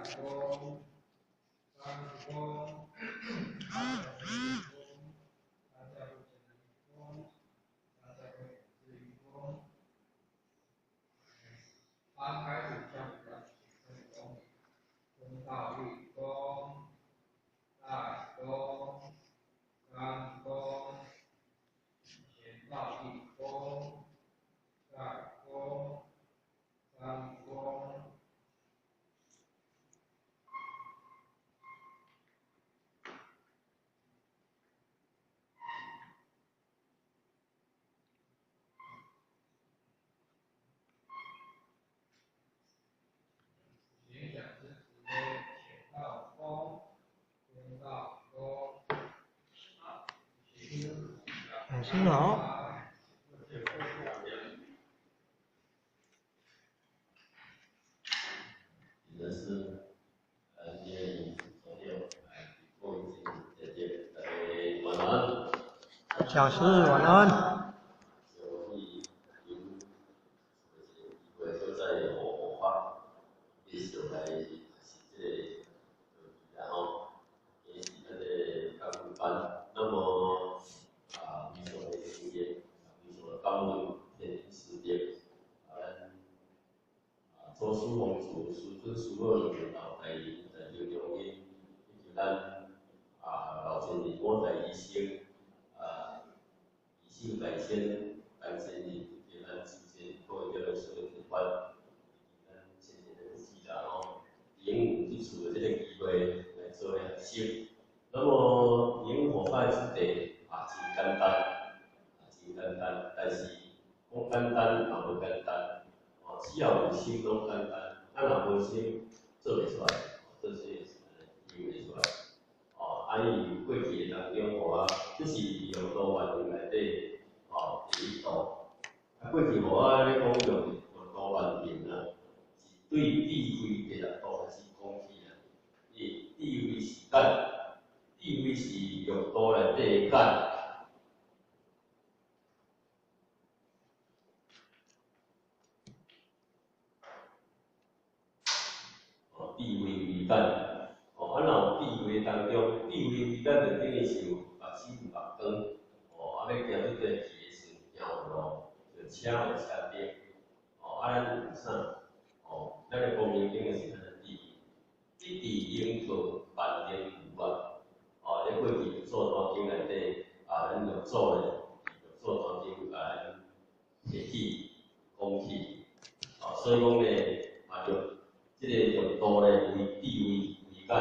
老师好。也是今天昨天过一节晚安。讲师晚安。所以就在我发一首来然后也是那个刚班，那么你所的经验，你所刚入天时间，做书房主、书尊、书二领导在六六年，以及咱老先生我在医生医性改善你，给咱之间做一个社会规范，咱先生的记啦吼，应有这次的这个机会来做练习。那么因火化之地真简单，真简单，但是讲简单也无简单。只要有心都简单，若无心做袂出来，这些也是做袂出来。伊过去当中，就是用多元内底，第一道。过去咧讲用多元面是对地位第六道还是讲起啊？地位是干，地位是用多内底干。地位为干，若有地位当中，地位为干就等于是有目屎有目光，要行对对去的时阵，行有路，就车有车顶，咱有啥？咱的公民顶的是咱的地位，地位应可万年不变。咧过去做单顶内底，咱用做咧，做单顶咱提起、讲起，所以讲咧，就这个用道咧为地位为干，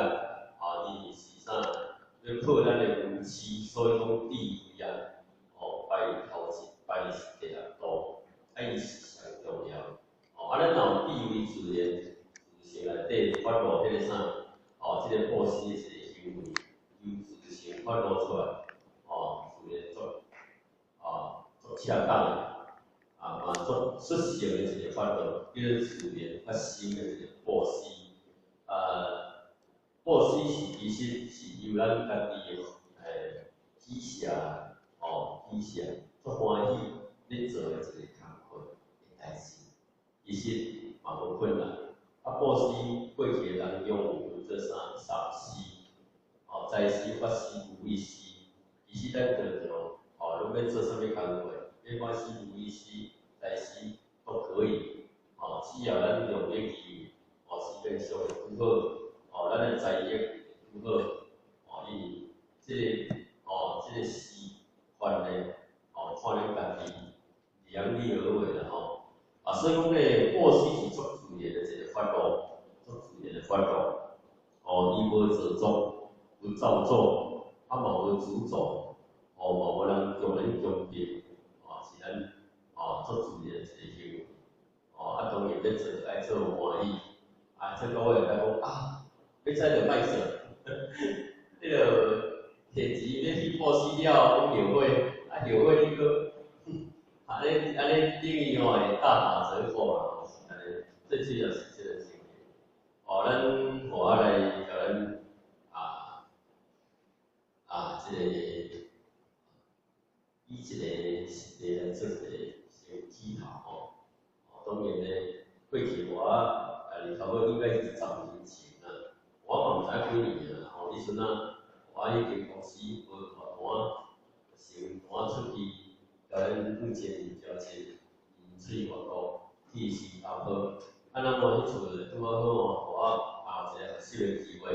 伊是啥？要靠咱的夫妻，所以讲地位排头一，排是第六道，伊是上重要。咱若有地位自然，自性内底发露迄个啥？这个布施的行为，由自性发露出来，自然做恰当的。做出色的一个发露，叫做自然发生的一个布施。布施是其实是由咱家己的喜舍，喜舍足欢喜咧做的一个工课的代志，其实嘛无困难。布施过去当中有这三施，财施、法施、无畏施。其实咱常常，你要做啥物工课，要法施、无畏施、财施都可以。只要咱用咧去，时间上会拄好，咱的财业拄好，伊这个施法咧，看咱家己量力而为啦所以讲咧，布施是足自然的一个法度，足自然的法度。伊无做作，无造作，嘛无主造，嘛无人强人强迫，是咱足自然的一个行为。当然要做爱做欢喜，这个月来讲要采着歹势，迄个摕钱要去布施了，讲后悔，后悔你搁，安尼等于会大打折扣啦，是安尼，这主要是这个行为。咱我来甲咱这个以这个实例来做一个检讨当然咧，过去日头应该是10年前啦，才几年啦，吼，迄阵啊，我迄间公司无大单，先单出去，甲咱目前交钱，出去外国去新加坡，啊，那么迄阵拄好好我有一个合适的机会，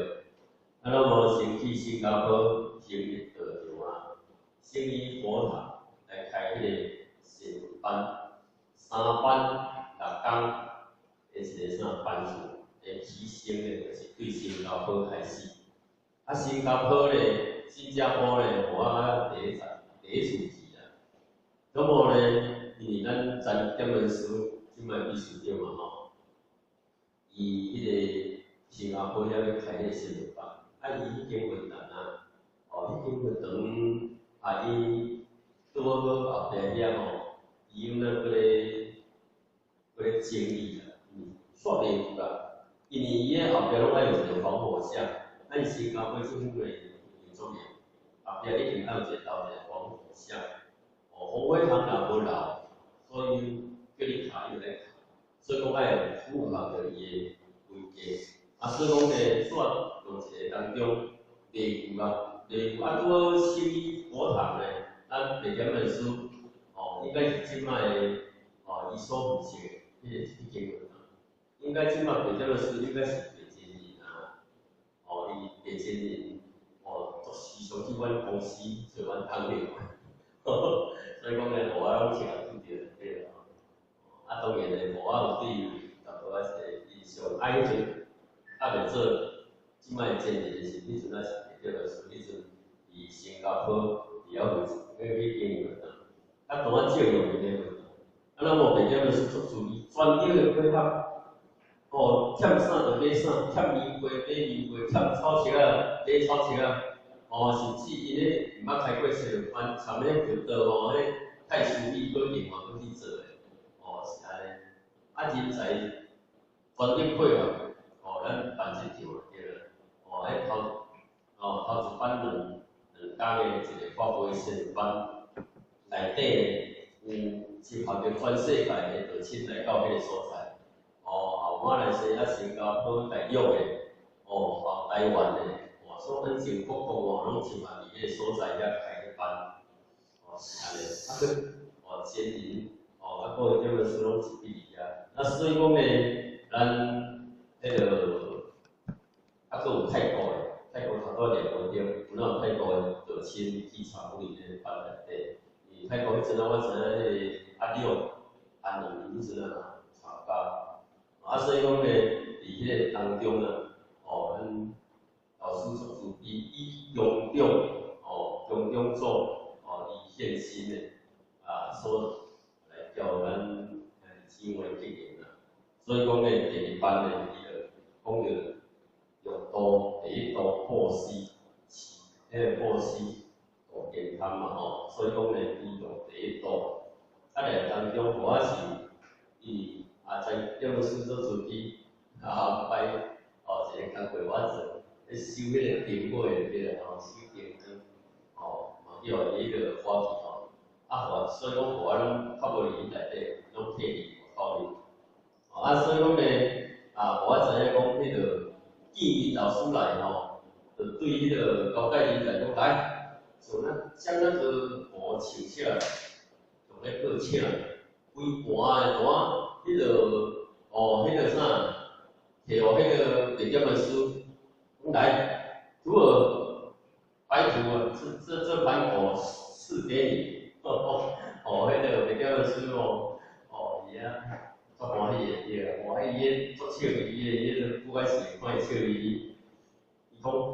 啊，那么先去新加坡成立道场啊，圣依佛堂来开迄个新闻班，3班6天的一个啥班数。起先咧，就是对新加坡开始。啊，新加坡咧，新加坡咧，我第一次去啊。咁么咧，因为咱点文书即摆秘书长嘛吼，伊迄个新加坡遐要开迄个新闻班，啊，伊已经混蛋啊，哦，已经混长，啊，伊拄好后壁遐吼，伊用那个整理啊，煞袂有啊。因为伊个后壁拢爱有一个防火巷，咱新加坡政府诶有作业，后壁一定要有一个防火巷。哦，防火巷若无留，所以叫你卡伊就来卡，所以讲爱有符合着伊个规矩。啊，所以讲咧，煞用一个当中例如啊，拄好新义佛堂咧，咱地点文书，哦，应该是即摆诶，哦，伊所负责迄间文堂。应该即马北京的是应该是北京人啊，哦，伊北京人，哦，做时常去阮公司做阮汤面，所以讲咧，我拢请拄着对啦。啊，当然咧，我有对淡薄仔一个印象，啊，迄阵啊袂做，即摆建立是迄阵啊是北京的是迄阵伫新加坡也有去经营的，啊，当啊少用的个，啊，那么北京的是做注意专业的配合。哦，欠啥就买啥，欠棉花买棉花，欠草席啊买草席啊。哦，甚至伊咧毋捌开过新闻班，上面就倒吼，迄太书记搁另外搁去做诶。哦，是安尼。啊，人才专业配合，哦，咱办一场就对了。哦，头一班两天诶一个发布新闻班，内底有集合着全世界诶道亲来到迄个所在。哦，马来西亚、新加坡、大陆的，哦，台湾的，哦，所以全国哦，拢集合伫迄个所在遐开个班，哦，是安尼，啊个，哦，前人，哦，啊个叫做是拢一比遐，那所以讲呢，咱迄个，啊个有泰国的，泰国差不多2个点，有那泰国的道亲去参与迄个班内底，伊泰国迄阵啊，我知影迄个阿六、阿两迄阵啊参加。啊，所以讲咧，伫迄个当中啊，哦，咱老师做主以勇中，哦，勇中做，哦，以献心的，啊，所来叫咱成为经营啊。所以讲咧，第二班咧，伊就讲着用刀，第一刀破西，迄个破西大健康嘛吼，所以讲咧，伊用第一刀，啊，咧当中主要是伊。啊，在点老师做主题，啊，安排哦一个工课我做，收迄个订货的对啦，吼，收订单，吼，嘛叫伊迄个花旗吼，啊，所以讲我拢较无伫伊内底，拢摕伫外口哩，啊，所以讲咧，啊，我知影讲迄个建议老师来吼，就对迄个高阶人才讲来，像将那个我请下来，用咧报请，规盘的单。迄个哦，迄个啥，摕互迄个地点的书，来，如果白图啊，这版我赐给你，哦，迄个地点的书哦，哦，伊啊，足欢喜的对啦，哇，伊个足笑伊个，伊个不管是看伊笑伊讲好，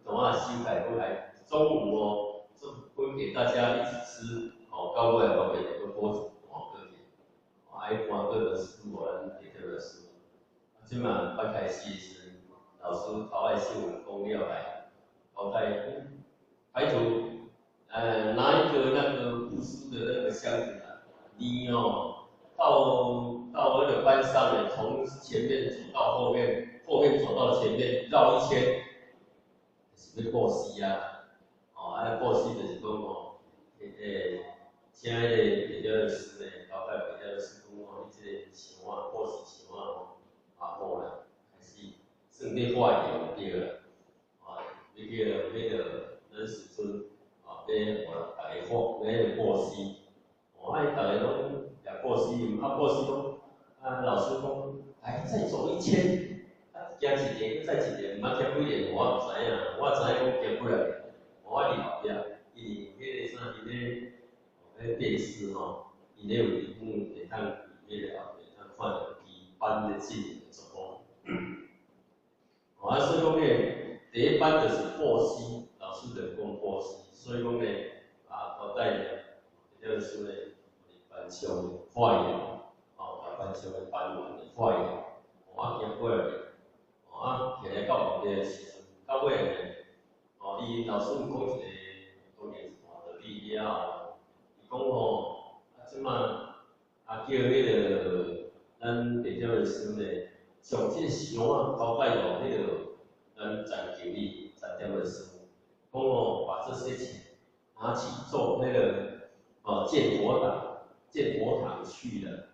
等下收起过来，中午哦，就分给大家一起吃，哦，到尾后面有个锅子。爱看各个书，咱摕各个书。即嘛捌开始时，老师头爱新闻讲了来，交代排除拿一个那个古书的那个箱子啊，你哦到那个班上呢，从前面走到后面，后面走到前面绕一圈，是要过溪啊，哦，过溪就是讲哦，请迄个比较的师呢，交代比较的师讲哦，你这个想法、过时想法哦，啊好啦，开始算你化用对啦。咱时阵要互大家好，要布施。大家拢也布施，布施老师讲，来再走1000，行一年，再一年，毋通行几年，我毋知影，我知影讲行不了，我伫后壁，因为迄个啥，迄电视因咧有节目会当迄个后壁当看到伊班的进度怎么。所以讲咧，第一班就是布施，老师就讲布施，所以讲咧交代咧，就是咧班上发扬，把班上的班员的发扬，行过来，行来到后壁的时阵，到尾咧，伊老师有讲一个，当然是换道理了后，伊讲即马叫迄个咱地条的师咧，将即个箱交代到迄个咱站经理、站条的师傅，讲把这些钱拿去做那个建佛堂去了，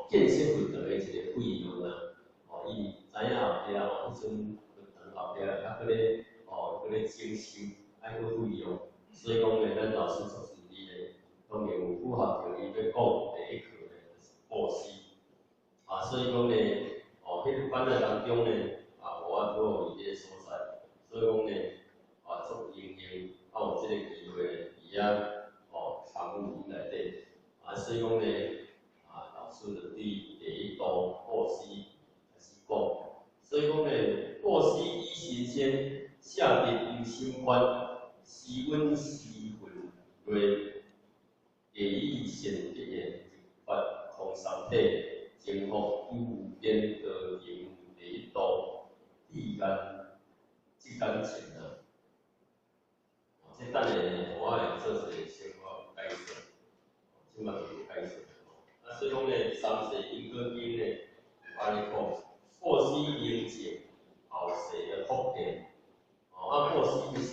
建设佛堂的一个费用啊，伊知影后壁迄阵佛堂后壁还搁咧整修，爱搁费用，所以讲咧，咱老师做事理咧，当然有符合着伊要讲第一课咧，就是布施，所以讲咧，迄个班在当中咧，我都有伊个所在，所以讲咧，足荣幸有即个机会咧，伊参与内底，所以讲咧，老师就对第一道布施开始讲，所以讲咧，布施以神仙，下地有心观，时温时分瑞，业以善德的发空三体。征服右边的营雷道地干即干钱啊！这等下我会做一个小可介绍，即摆就介绍。所以讲咧，三世因果经咧，安尼讲，布施应尽，后世的福田。布施就是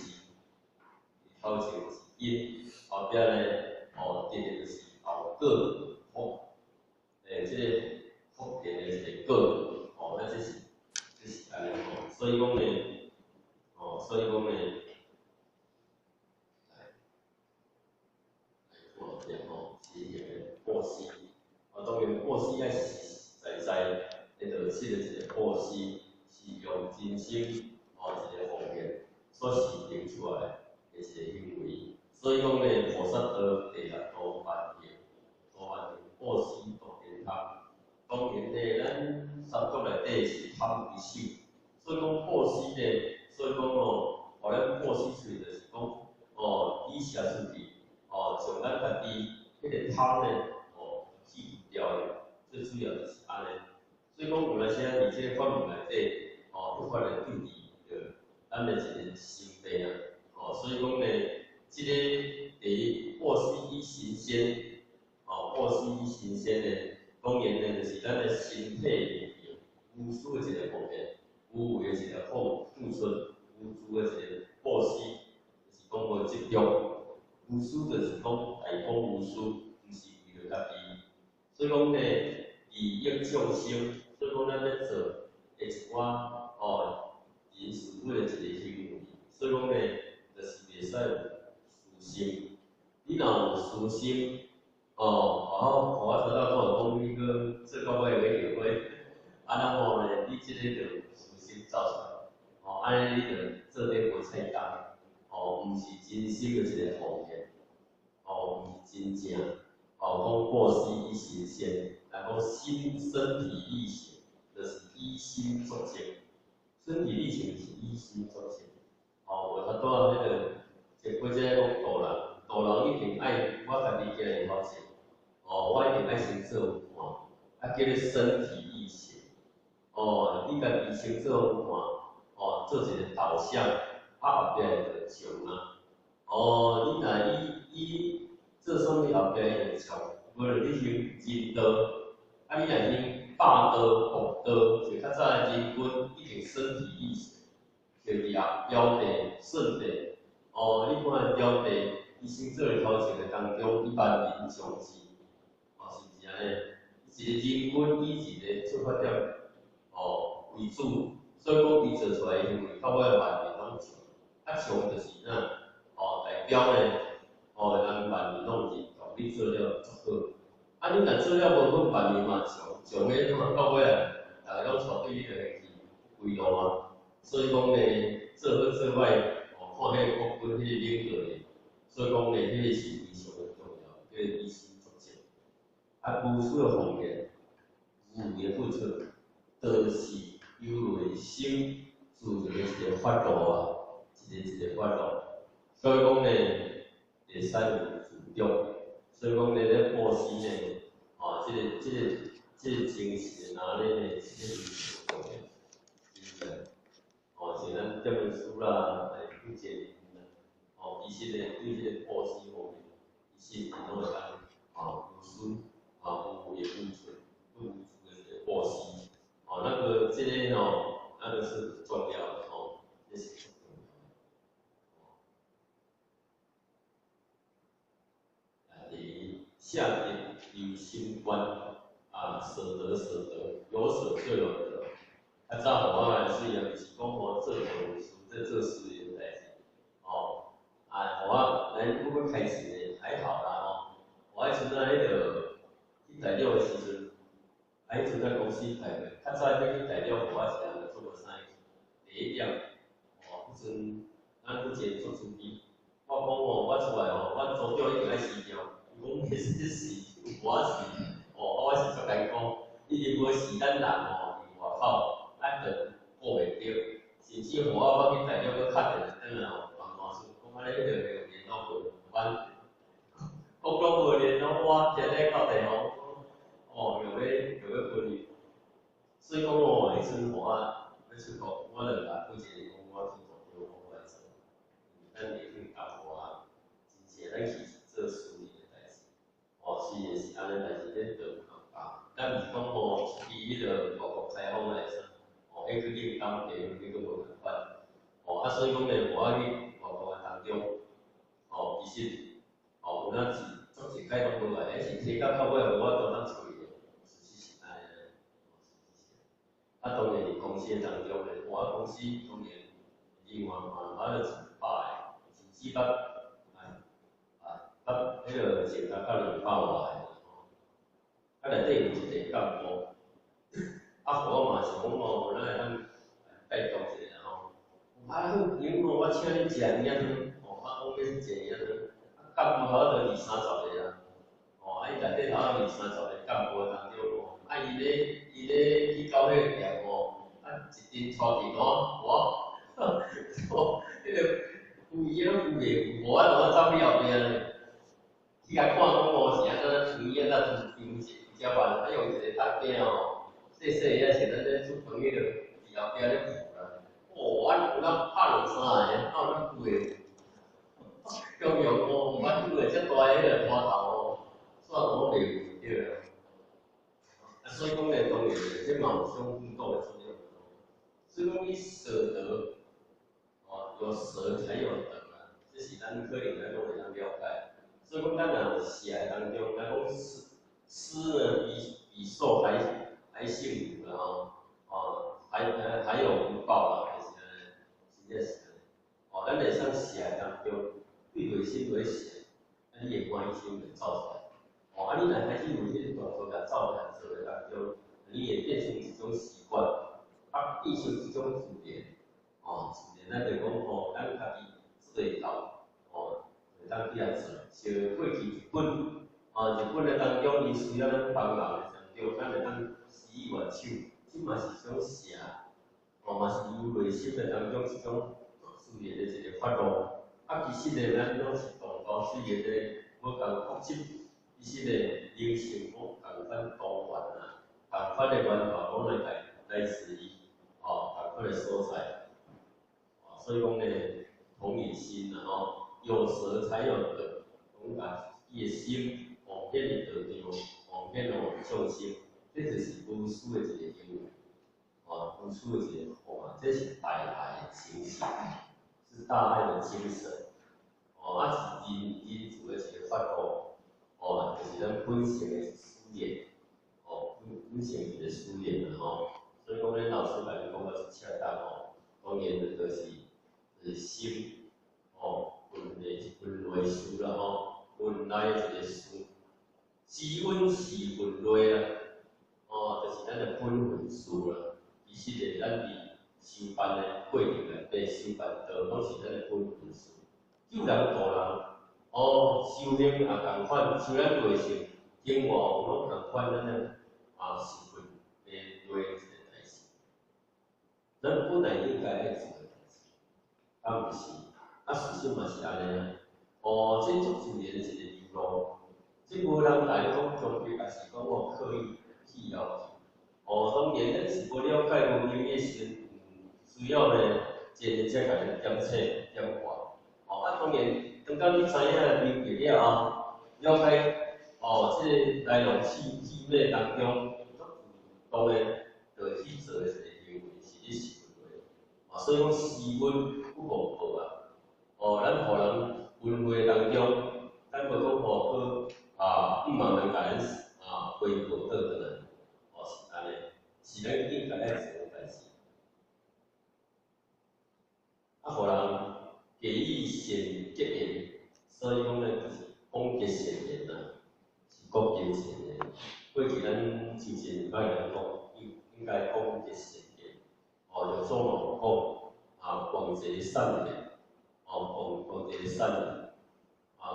头前是因，后壁咧，得的就是后果福。即个福田的一个果，这是安尼所以讲咧，所以讲咧，来看下是迄个布施，当然布施爱实在，迄个是一个布施，是用真心一个方面所实行出来的一个行为，所以讲咧，菩萨道第六道万行，布施道天堂。当然咧，咱三国内底是贪为首，所以讲布施咧，所以讲互咱布施出去就是讲，以下出去，将咱家己迄个贪咧，去掉的，最主要就是安尼。所以讲有当时伫即个法律内底，不法的对治着咱的一个心病啊，所以讲咧，即个第一布施以神仙，布施以神仙咧。当然咧，就是咱的身体力行，无私的一个方面，无为的一个付出，无私的一个布施，就是讲无执着。无私就是讲大公无私，毋是为了家己。所以讲咧，利益众生，所以讲咱要做一寡人事物的一个行为。所以讲咧，就是袂使有私心。你若有私心，互我知道讲你个做到尾尾条尾，安尼吼咧，你即个就私心走出来，安尼你就做咧无菜工，毋是真心的一个奉献，毋是真正，讲布施以神仙，然后身体力行，就是以心作则，身体力行是以心作则，无法度迄个，即或者讲大人一定爱我家己家己好势。我一定爱先做看，叫你身体力行。你家己先做看，做一个导向，后壁就冲啊。你若以做啥物后壁就冲，无论你行仁道，你若行霸道、福道，就较早的人君一定身体力行，就标地、顺地。你看标地，伊先做的头前的当中，一般人重视。是安尼，一个人均以一个出发点为主，所以讲伊做出来的行为，到尾万人拢上，啊上就是代表呢，人万年拢认同你做了足好。啊，你若做了无阮万年嘛上尾到尾啊，大家拢带对你就会去归路啊。所以讲呢，做好做歹，看迄个国本迄个领导呢，所以讲呢，迄个是非常的重要，迄个以身作则。啊，无私的奉献，无为的付出，都是由内心自然的一个发露啊，一个发露。所以讲呢，会使有自重。所以讲呢，咧布施呢，这个精神哪里呢，这个是重要。像咱这本书啦，对这个其实呢，对这个布施方面，其实拢会当有损无为付出，不无足的这个布施，那个这个那个是很重要的这是很重要的。下点有心观舍得舍得，有舍就有得。早互我来是样，就是讲做事在做事业代志，互我来不开始呢还好啦我迄阵迄个去大陆的时阵，迄阵在公司开会，较早要去大陆，互我一个人做无啥第一点，迄阵咱之前做准备，我讲我出来我组长一定爱死掉，伊讲迄是死，我死，我是足艰苦，伊就无死咱人伫外口。等过袂着，甚至我去大陆去敲电话转来办公室，讲安尼迄个联络无，阮讲无联络，我今日到地方，又要分离，所以讲迄阵我要出国，我两大夫一个讲我去做我来做，咱会去教我，真正咱其实做事业的代志，事业是安尼，但是咱做有办法，咱毋是讲比迄个外国开放来说。迄个应当地方迄个无共款，所以讲呢，我去外国当中，其实，有咱是作一解放过来，是提到到尾无法度当处理的，事实是安尼。当然伫公司当中呢，我公司当然另外嘛，就100个，甚至迄个前头到200外个，内底有一个干部。我嘛是讲咱会当拜托一下好，因我请你食尔顿，讲要食尔顿，干部头就20-30个伊内底头20-30个干部当中伊咧去到迄个店一阵带电话，迄个有影有袂，无我走去后壁咧，去甲看讲是安怎处理怎处理比较慢，用一个单边细细个，是咱咧做朋友伫后壁咧扶啦。我有当拍2-3个，有当久个。中央捌拄个遮大迄个花头算我袂有对所以讲呢，当然这嘛有相互动的作用。所以讲你舍得，有舍才有得这是咱可能咱拢会当了解。所以讲咱若写当中，咱讲施呢比受还幸福啦还有福报啦，真正是咱会使写当中，对内心来写，你的关心会造出来。你若开始有迄个大个造出来做的当中，你会变成一种习惯，变成一种自然。自然咱就讲咱家己做会到，会当去来做。像过去日本的当中，伊需要咱帮忙的当中，咱会当施以援手，即嘛是一种写，嘛是由内心的当中一种自然的一个发露。其实呢，咱拢是同胞，虽然呢无共国籍，其实呢人性共款多元共款的源头拢来自于共款的所在。所以讲呢，同理心有舍才有得，讲把伊的心奉献的得着，奉献互众生，这就是无私的一个行为，无私的一个这是大爱的精神，是大爱的精神，是人自的一个发露，就是咱本性的思念，本性一个思念所以讲，咱老师甲你讲是恰当当然就是就是心，分类数啦吼，分内一个数，时分时分类啦，就是咱的分分数啦。其实咱伫修办的过程内底，修办道拢是咱的分分数。救人助人，修行也共款，修咱个性、生活拢共款，咱的是分来做一个代志。咱本来应该爱做的代志，毋是，事实嘛是安尼啊。这足自然一个流露，这无人来讲强迫，也是讲我刻意去要求。当然咱是无了解无经验时，需要呢，一个才甲咱点测点看。当然，当到你知影明白了后，了解这内容气脉当中，当然就去做一个行为是你是分类。所以讲时分不无报啊。咱互人分配当中，咱无讲互好不茫能甲咱回报倒转来，是安尼，是咱应该爱做的代志。互人给予善结缘，所以讲呢，就是广结善缘啊，是广结善缘。过去咱之前捌人讲，应该广结善缘，就做某讲广结善缘，广结善缘，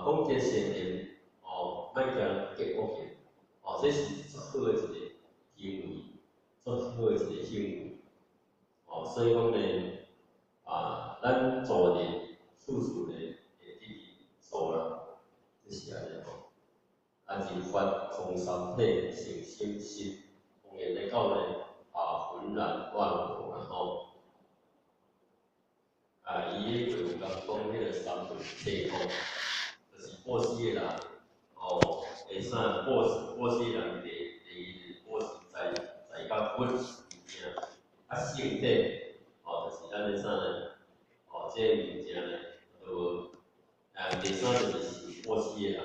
广结善缘，莫惊人结恶缘，这是足好的一个行为，足好的一个行为，所以讲呢。咱做人处处呢会去做啦，就是安尼讲。人发空三体，性心心，当然来讲呢，浑然万物然后，伊个有讲迄个三魂体空，就是波斯个人，会啥波斯个人第一波斯在甲本物件，性体，就是咱个啥呢？这个物件呢，第三就是波斯个人，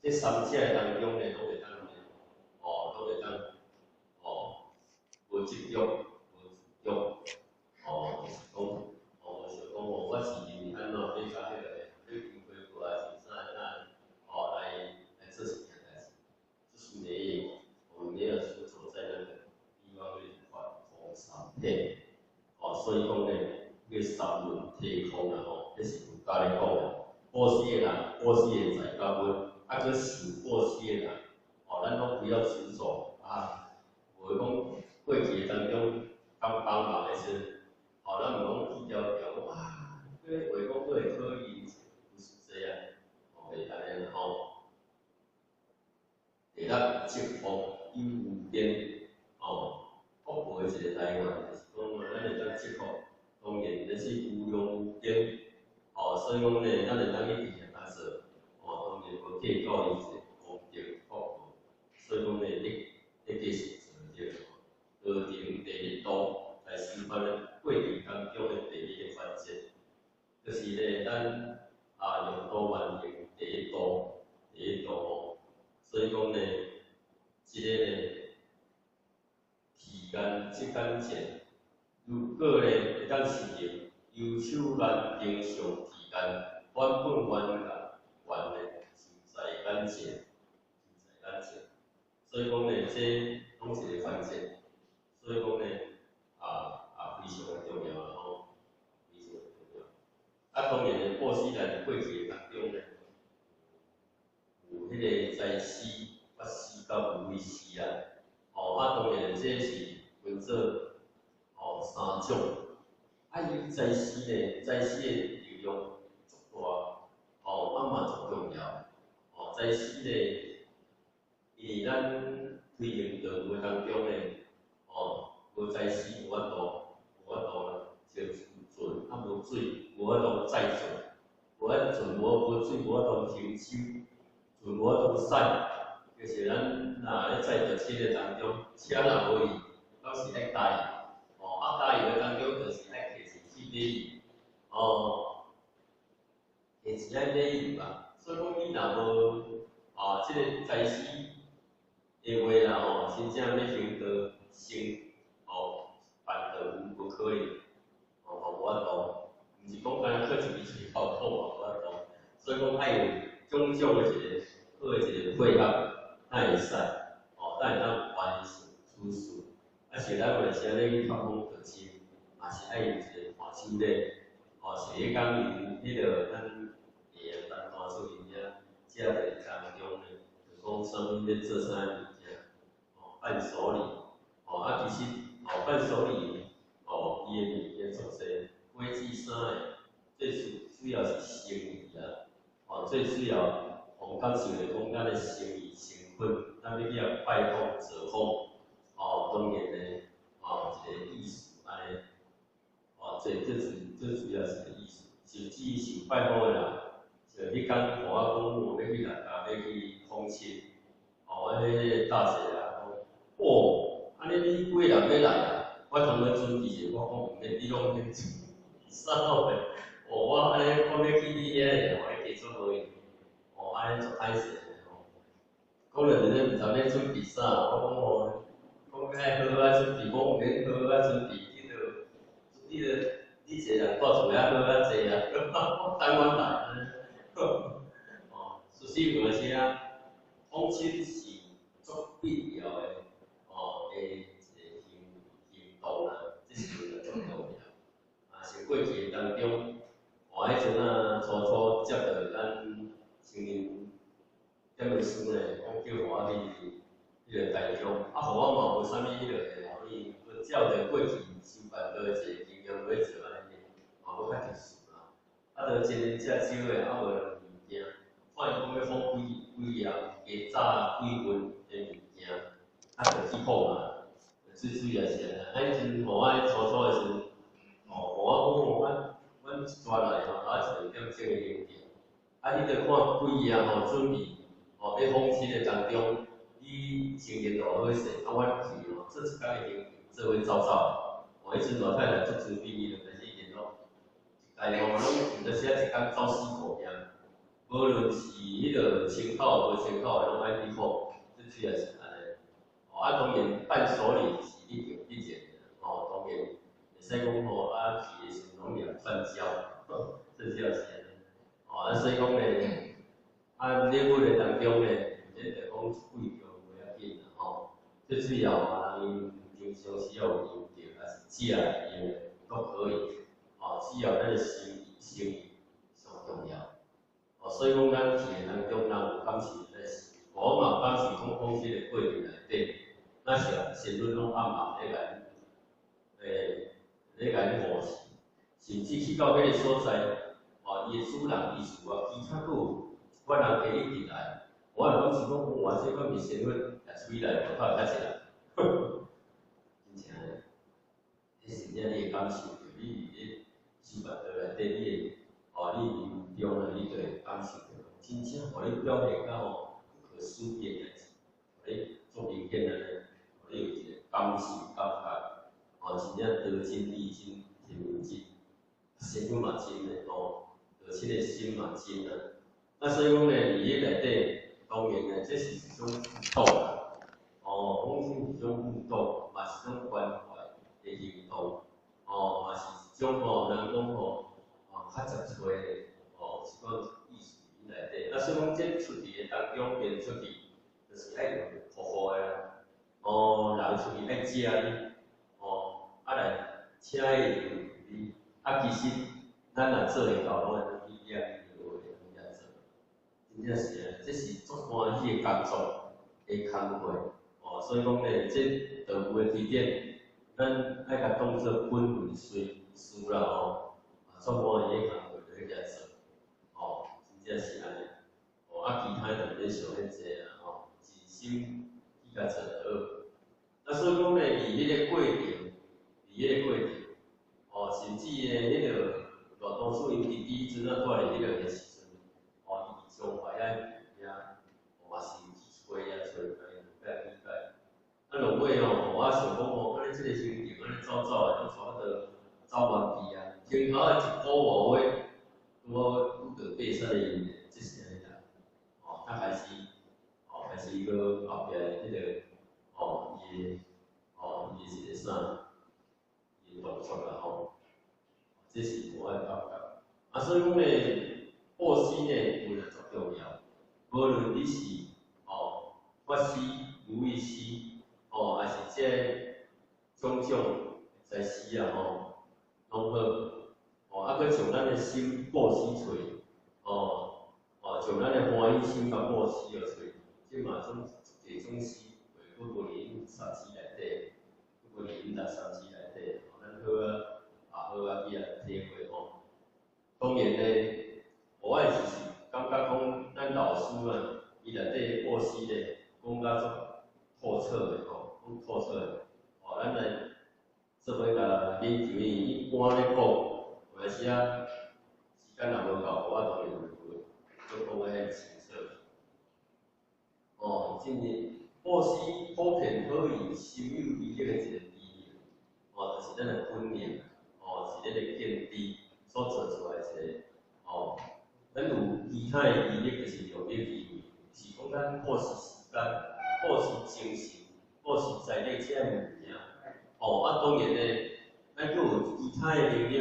这三者当中呢，拢会当无执着，就是讲，就是讲我是因为安怎对甲迄个，对因为我是啥来做一件代志，就是没有出走在那个地方去发空三体，所以讲呢。个三轮体空啦这是有家咧讲的。波斯个人，波斯个在甲本，个属波斯个人，咱拢不要执着无讲过去当中刚帮忙的时，咱毋讲一条条个话讲会可以，不是这样，袂安尼会当祝福有边，福报的一个来源，就是讲咱会当祝福。当然，这是有用有典，所以讲呢，咱会当去避免做，当然无计较伊一个功德福报，所以讲呢，你继续做着，和平第一道来示范咱过程当中的第一个环节，就是呢，咱用道完成第一道，所以讲呢，这个呢，时间前。如果呢会当实行，右手难平常时间，原本原呢是在眼前，所以讲呢，这拢是个关键，所以讲呢，非常的重要非常的重要。当然呢，波斯人过去当中呢，有迄个在世、法师甲无为师啊，当然这是分做。三种，伊在世呢，在世的力量足大，嘛足重要。在世呢，因为咱推行道路当中呢，无在世无法度就船，无水，无法度载船，无水，无法度停收，船无法度驶，就是咱咧载着车的当中，车若无去，拢是爱带。加油的当中就是爱摕钱去买油，摕钱爱买油啦。所以讲你若无这个在世的话啦，真正要行道办道无可能，无法度。毋是讲有种种的一个好的一个配合，咱会使，咱会当完成处事。是咱有时咧去发风课程，嘛是爱有一个伴手礼，是咧讲因咱会当单做因遐食的当中咧，就讲啥物咧做啥物件，伴手礼，其实伴手礼，伊的物件足济，买煮衫的，最主要是诚意啦，最主要，我们感受着讲咱的诚意成分，咱要去拜访造访。当然呢，一个意思安尼，最主要是个意思。甚至受拜访的人，就迄天互我讲，我要去要去访亲，安尼大姐啊，讲，安尼你几个人要来啊？我当要准备者，我讲毋免，你拢免准备，啥好诶？我安尼我要去你遐，我一加做无用，安尼足歹势讲了真正毋知要准备啥，我讲讲爱好啊准备，讲毋免好啊准备，你一个人带厝遐好啊济啊，我等我来，所以有时啊，访亲是足必要的，一个行动啦，这是足重要。像过去当中，迄阵啊，初接到咱青年点的书咧，讲叫我去迄个台中，互我嘛无啥物迄个我照着过去修办倒一个经验要做安尼，嘛无较特殊啦。就真诶遮少诶，无物件，看伊讲要放几样，加早几份诶物件，就去好嘛。最主要是安尼，迄阵互我初诶时阵，互我讲阮一转来一2点钟诶行程，你着看几样准备。要访亲的当中，你心情就好势，阮去做一工已经做伙走走。迄阵老太太足自卑，就开始联络，大部拢毋知写一工走4-5件，无论是迄个清口无清口的，拢爱去考，最主要是安尼。当然伴手礼是一定必然的，当然会使讲去的时拢两串胶，最主要是安尼。所以讲咧。礼物的当中咧，免着讲贵着无要紧啦，最主要人平常时要有用着，还是食用的都可以，只要咱的心意上重要，所以讲咱去的当中，人有感受咧，我嘛感受讲访亲的过程内底，咱是先论拢暗暗咧甲因磨叽，甚至去到迄个所在，伊的主人意思其他佫有。我人家一直来，我若讲是讲，我这个面身份也出来，我靠，较济人，真正诶，迄是影你会感受着，你伫咧生活内底，你中啊，你就会感受着，真正互你表现到不可思议诶代志，互你做明显安尼，互你有一个感受感觉，真正得真利真，天命真，身份嘛真诶，得亲诶心嘛真啊。所以讲咧，伫迄内底，当然咧，这是一种互动啦。讲是一种互动，嘛是一种关怀的行动。嘛是一种人讲较实际的，一个意思伫内底。所以讲这出去的当中，变出去，就是爱用服务的啦。人出去爱食你，来请伊用你。其实咱若做会到，拢会当去掠你。真正是啊，这是足欢喜的工作的工作，所以讲咧，这道具的提点，咱爱甲当做本分事啦，足欢喜的工作在遐做，真正是安尼，其他就免想遐济啦，真心去甲做好。所以讲咧，伫迄个过程，甚至咧迄个大多数因弟弟阵啊住伫迄个时阵。上怀遐嘛是去找去解。落尾我想讲安尼即个心情，安尼走拢带走完去啊。前头一个月，我遇到爬山的人，即是安尼啦。他开始伊个后壁迄个伊一个啥，伊动作啦即是我的感觉。所以讲咧。报喜呢，有就足重要。无论你是法师、如意师，还是种在师啊拢好，啊，佮从咱的心报喜出，从咱的欢喜心甲报喜而出，即嘛种一种师，袂佫无伫因三支内底，佫无伫因六三支内底，咱好去体会当然呢，我的是感觉讲，咱老师啊，伊内底报喜咧，讲甲足透彻的讲透彻的，咱来做伙甲研究伊一般咧讲，有阵时啊，时间若无够，我当然就讲个清楚。今日报喜普遍好以心有意义的一个理念，就是咱的观念，是咱的见地所做出来一个。咱有其他的意义，就是用这个意义，是讲咱报时时间、报时精神、报时在内这样物件。当然呢，咱佫有其他的能力，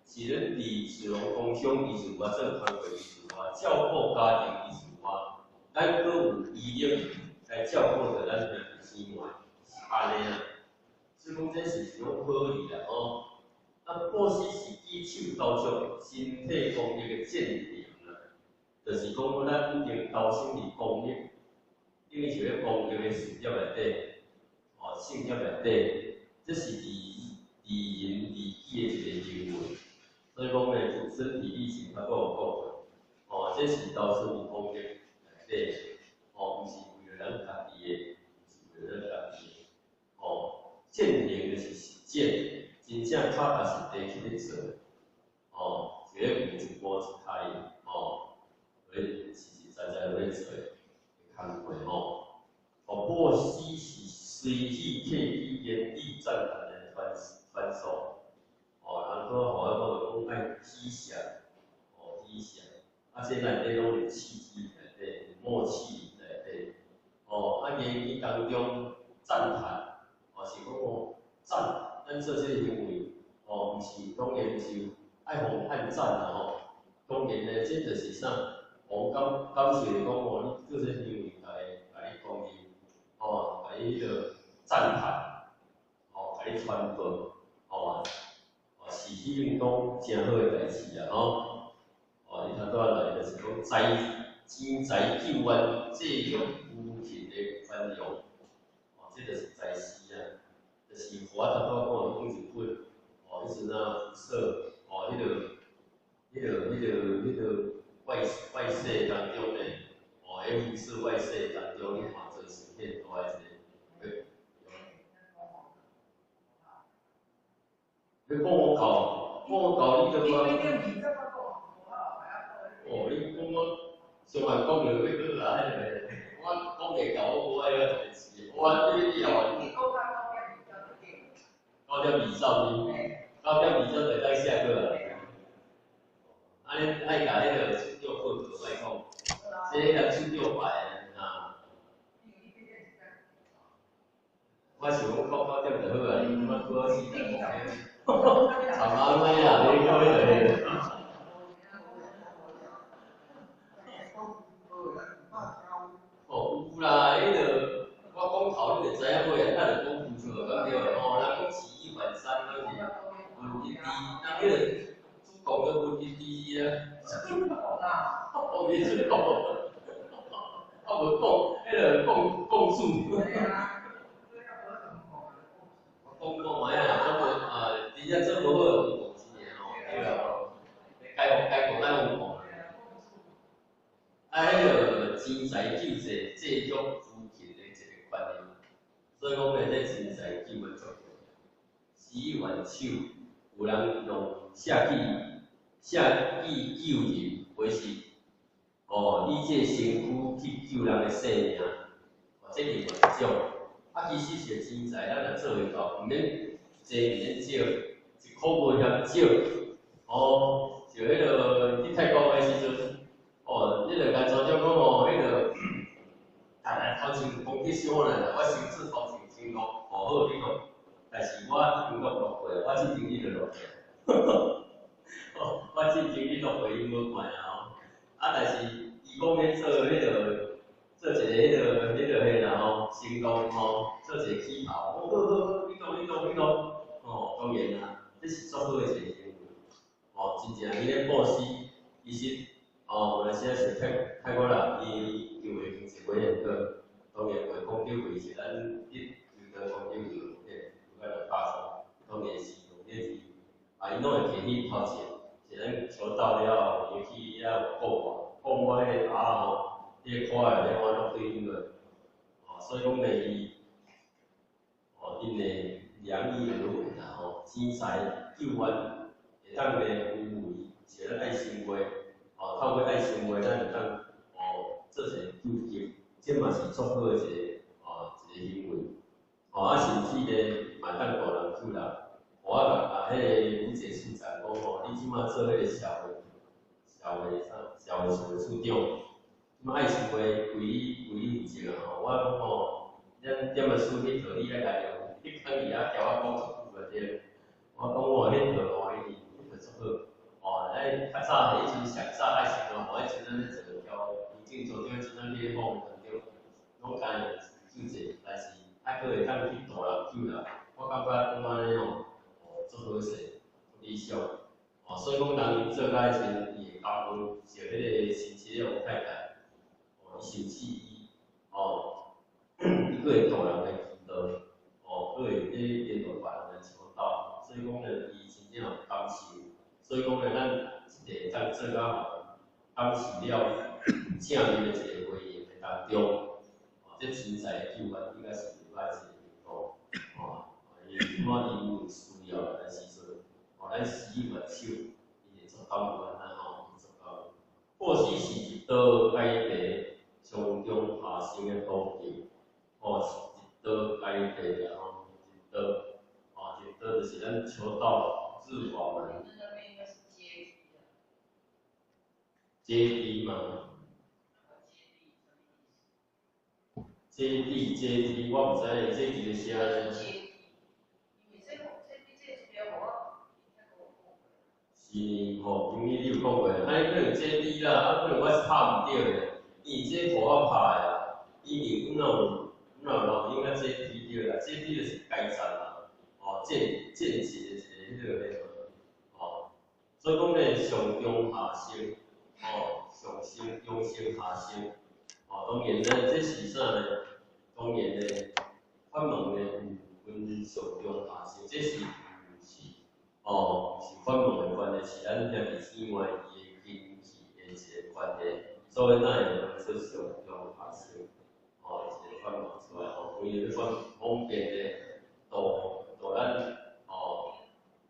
是咱伫自然工商艺术啊、做团队艺术啊、照顾家庭艺术啊，咱佫有意力来照顾着咱兄弟姊妹，是安尼啊。所以讲这是一种好理啦报喜是举手投足、身体公益的鉴定啦，就是讲咱已经投身伫公益，因为就咧公益的事业内底，事业内底，这是利人利己的一个行为。所以讲呢，身体力行较有讲这是投身伫公益内底，毋是为了咱家己的，毋是为了咱家己的，鉴定就是实践。真正踏踏实地去咧做，就咧有一步一脚印，实实在在咧做工课报喜是随喜客语言意赞叹的传授，人说互我讲爱体恤，体恤，这内底拢有气质内底，有默契内底，言语当中赞叹，是讲赞。咱做这个行为，毋是当然是爱互按赞啦当然呢，这就是啥？我感谢讲你做这行为，甲你公益，甲你赞叹，甲你传播，是希望讲真好的代志啊你头拄仔来就是讲钱财救援济弱扶贫的繁荣，这就是财师啊。就是我头拄讲的讲日本，迄阵啊辐射，外泄当中呢，辐射外泄当中，你看做实验大个一个，你讲我教你就讲，你讲我上万讲就要去啦，我讲袂到，我无爱个代志，我你后。9点20就当下课了。爱甲迄个手吊课课来讲，这个手吊牌我想讲9点就好啊，你他妈过4点 OK。长安妹啊，你讲迄个。有啦，我讲头你就知影尾啊，咱就讲付出了，对咱讲起一反三，咱是分一滴，咱迄个主讲个分一滴啊。你出讲，无讲，迄讲数。讲买啊，做无真正做无好就讲真诶对啦，该讲咱讲。迄个钱财救济、济弱扶贫的一个观念，所以讲呢，这钱财救援足重要。洗完手，有人用写意救人，或是以这身躯去救人的性命，这另外一种。其实是钱财，咱若做会到，毋免济免少，一箍无嫌少。就迄个去泰国的时阵。你著甲组长讲头前讲去小人我先做头前先讲，好你讲，但是我已经落过，我之前你就落去，我之前你落过，伊无怪啊但是伊讲咧做迄个，做一个迄啦吼，成功吼，做一个起头，好，你讲，当然啦，这是足好诶一个行为，真正伊咧布施，其实马来西亚是泰国人，伊就会经济危险个，当然会讲叫维是咱一有的讲叫有个拍手，当然是用迄是，伊拢会给你头前。是咱求到了，伊去了讲我迄个鸭吼，迄个看诶，我拢对因个，所以讲呢，因诶量力而为啦吼，钱财救援会当咧有为，是咱爱心话，透过爱心话，咱会当做一个救急，这嘛是足好诶一个行为，甚至咧嘛当大人救人。我迄个吴姐处长讲你即马做迄个社会处长，即马爱想话为你负责我讲咱点啊输迄套你来用，你可以交我讲出久对。我讲迄套迄套足好，较早迄阵上早爱是讲迄阵咱咧做行政组长，迄阵咱咧访团长，拢干救济，但是还佫会当去大人救啦。我感觉讲安尼足好势，理想。所以讲人做甲迄阵，伊会感恩是迄个亲戚的王太太，伊甚至伊佫会大人来祈祷，佫会咧联络别人来求道，所以讲呢，伊真正有感受。所以讲呢，咱一个当做甲好，感受了正面的一个回应的当中，这钱财救援应该是袂歹一个地方，伊看伊有需要来时阵。咱施援手，伊会做到有安做到。或许是一道解题上中下生的途径，是一道解题啦一道就是咱求道自法门。接地嘛？接地，我毋知影接地是啥呢？是因为你有讲过，可能这低啦，可能我是拍毋到的，伊这无我拍的，因为哪有应该这低着啦，这低就是改善啦，间接的一个迄个所以讲呢，上中下升，上升中升下升，当然呢，这是啥呢？当然呢，法门呢有分上中下升，这是。是法门的关系，是咱遐伫境外伊的经济的一个关系，所以咱会分出上中下升，一个法门出来，为了方便咧，导咱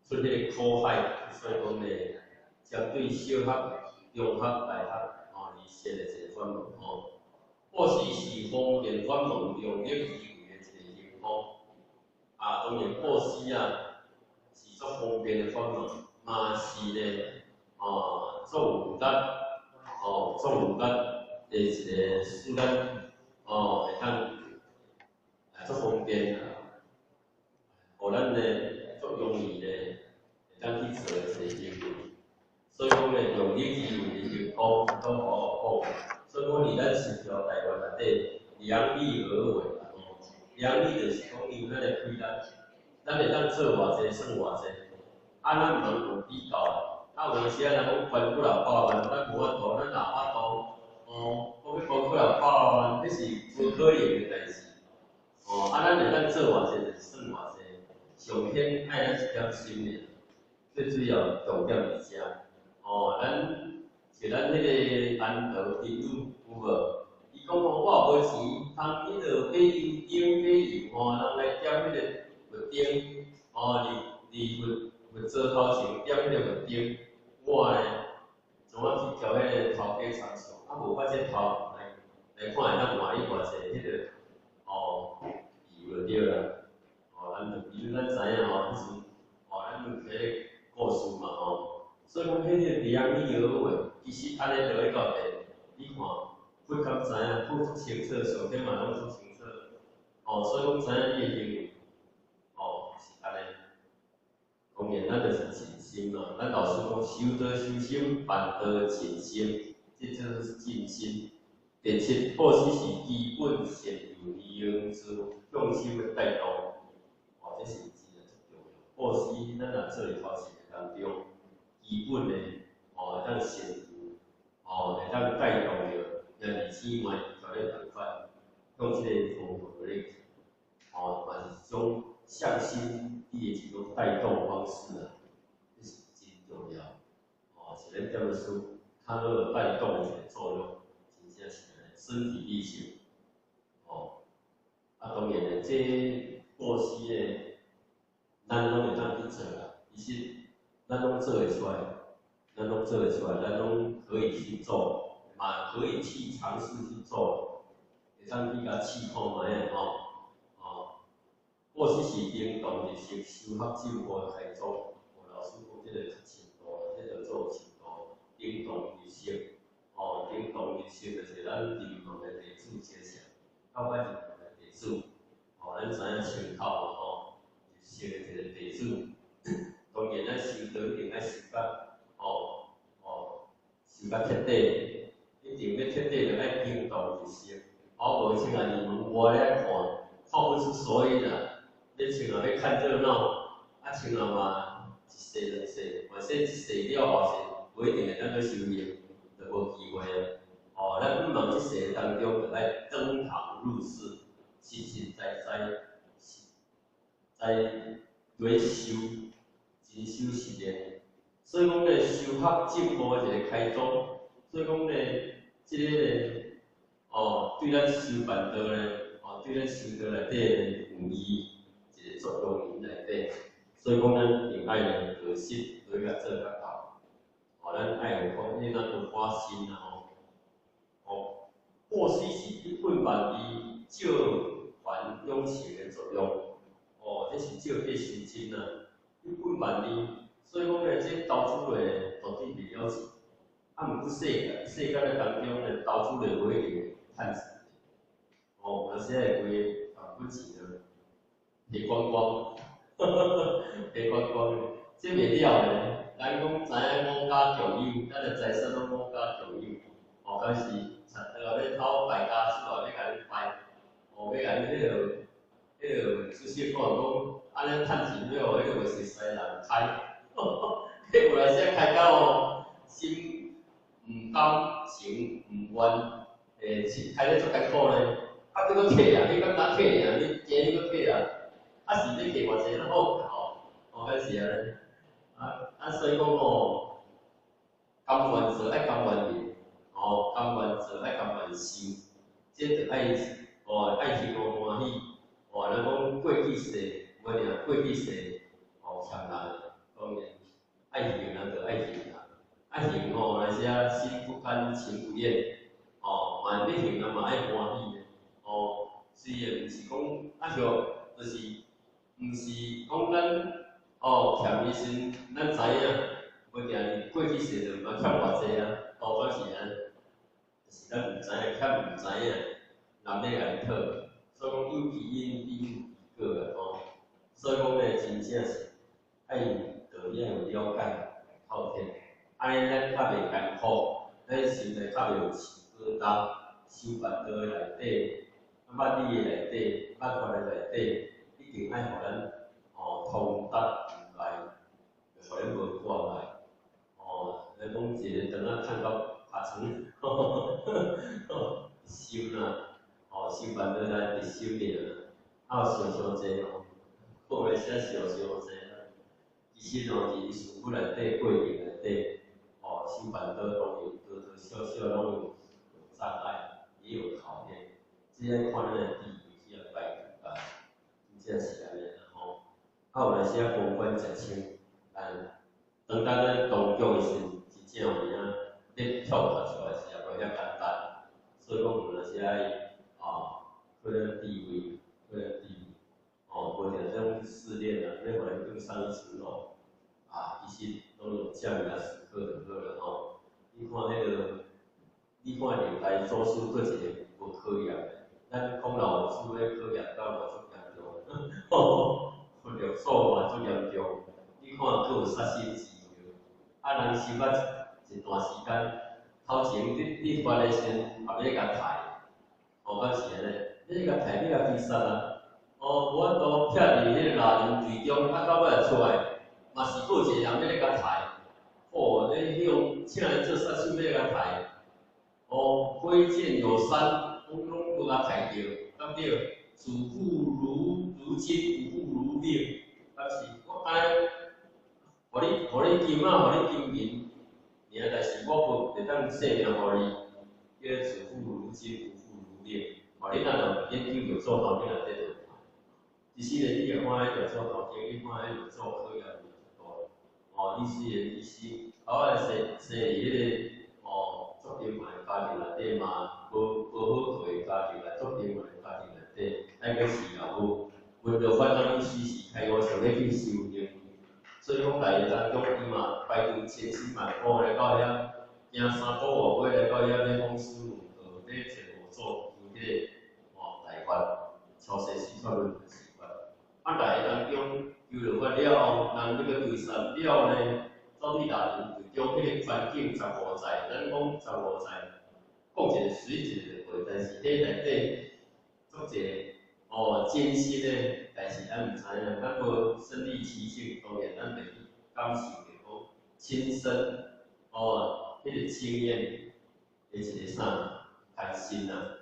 出迄个苦海，所以讲咧，针对小学、中学、大学而设的一个法门或许是方便法门用了机会的一个情况，当然或许是足方便的法门，嘛是咧，足有力，的一个使咱，会当，足方便，互咱咧足容易咧，会当去做的一个行为。所以讲咧，用你机会的情况都好。所以讲，伫咱新潮台湾内底，量力而为啦。量力就是讲，因咱的开咱。咱会当做偌济算偌济，咱毋通有比较有时咱讲捐几600万，咱无法度，咱哪法度？讲要捐几600万，迄是无可能的代志。咱会当做偌济就算偌济，上天爱咱一点心尔，最主要重点伫遮。咱迄个安德朋友有无？伊讲我无钱，通迄落买油灯买油人来点迄个。月灯，做头前点迄个月灯，我呢，怎啊去交迄个头家参数，无发这头来看会当换伊偌济迄个油就对啦。咱知影迄阵咱有迄个故事嘛所以讲迄个量力而为，其实安尼落去到底，你看，不敢知影，不清楚，上天嘛拢不清楚。所以讲知影你的行为。是安尼，当然咱就是尽心嘛。咱老师讲，修德修心，办德尽心，这就是尽心。第七，布施是基本善由利之用心的带动，哦，这是真个足重要。布施咱若做哩头前当中，基本的哦，咱善由，哦，会当带动着，让二千万条咧同款，用这个方法咧，哦，嘛是一种向心力的一种带动方式啊，这是真重要。哦，是咱点数较好带动的一个作用，真正是身体力行。哦，啊，当然咧，这布施咧，咱拢会当去做啦，其实咱拢做得出来，咱拢做得出来，咱拢可以去做，嘛可以去尝试去做，会当去甲试看卖啊，吼，哦，布施是灵动日式修学进步的开宗，老师讲这个较深度，这叫做深度灵动日式，哦，灵动日式就是咱灵动的地主接下，到摆灵动的地主，哦，咱知影参考嘛吼，日式的一个地主。当然，咱修道一定爱修甲，修甲彻底，一定要彻底就爱灵动日式。无像啊，你们我咧看，看不出所以然。你像啊要看热闹，啊像啊嘛一世两世，嘛说一世了后世，不一定会当去修行，就无机会啊。哦，咱不忙这世当中，就爱登堂入室，实实在在修，真修实练。所以讲咧，修学进步的一个开宗，所以讲咧，这个咧，哦，对咱修办道咧，哦，对咱修道内底咧有益一个作用因内底。所以讲，咱一定爱咧学习，对甲做较好。哦，咱爱有讲，因为咱有花心啊，哦，布施是一本万利，借还永情的作用。哦，这是借对修真啊，一本万利。所以讲咧，这投资咧绝对袂了钱。啊，毋过世间的当中咧，投资咧无一定趁钱。哦，有时会规不钱了，赔光光，赔光光的，这袂了咧。咱讲知影五家共有，咱的财产拢五家共有。哦，但是田要讨败家出来，要甲你败，哦，要甲你迄个出息讲讲，安尼趁钱了，迄个是西人开。迄有来些开到哦，心唔甘情唔愿，开咧做艰苦咧，啊，你搁客啊，你敢打客啊？你今你搁客啊？啊是你客偌济咱好吼，哦，迄是安尼，所以讲哦，甘愿做爱甘愿认，哦，甘愿做爱甘愿受，这着爱爱心无欢喜，哦，咱讲过去世，无定过去世，哦，欠人，当然。爱行人就爱行啦，爱行吼，那些心不甘情不愿，哦，嘛要行啊嘛爱欢喜的，哦，虽然毋是讲啊像，就是毋是讲咱欠伊时，咱知影，袂定过去世就嘛欠偌济啊，多半是安，就是咱毋知影，欠毋知影，人咧来讨，所以讲有其因必有其果啊，哦，所以讲咧真正是爱。就要有了解后天，安尼咱较袂艰苦，咱心内较袂有疙瘩，修办道的内底，捌理的内底，捌法的内底，一定爱互咱通达明白，互咱无挂碍。哦，咱讲一个灯仔看到下床，修啦，修办道咱得修炼啊，有上济哦，后来写上济。其实哦，伫师傅内底过程内底，修办道当然多多少少拢有障碍，也有考验。只要看咱的智慧去摆平吧，真正是安尼啦吼。啊，有来些公关食清，当咱当中的时，真正有影，你跳脱出来是也无遐简单。所以讲有来些爱个人智慧，无定这种试炼啊，要互咱更上一层楼。其实拢有这样的时刻就好了吼。你看你看历代祖师佫一个无考验的，咱孔老师咧考验到嘛足严重，佛律所嘛足严重。你看佫有杀身之忧，人修啊一段时间，头前你翻的先后尾甲抬，敢是安尼？你甲抬你甲飞杀啊！无法度徛伫迄个垃圾堆中，到尾出来，嘛是有一个人要咧甲抬。你用请人做杀手要甲抬。挥剑有山，拢有甲抬着，对不对？主妇如金，无妇如命，但是我安尼，互你金仔，互你金银，但是我袂当性命互你，叫主妇如金，无妇如命，互你若研究着做头家内底。一世人你也看迄着做头家，你看迄着做科学就大。你虽然你是后来生伫迄个足平凡的家庭内底嘛，无好过的家庭内，足平凡的家庭内底，爱个饲老母，闻着反正意思是开我想要去修行，所以讲大家当中伊嘛排除千辛万苦来到遐，行3个月来到遐要风师问道，要找我做修迄个大法，超世四川论是法。来当中修了法了后，人这个对善了呢，走去大人对中迄个环境15载，咱讲15载，讲一个水一个就会，但是迄内底足一个艰辛的，但是咱毋知影，咱无身历其境，当然咱袂去感受着讲亲身迄个经验的一个啥开心啊。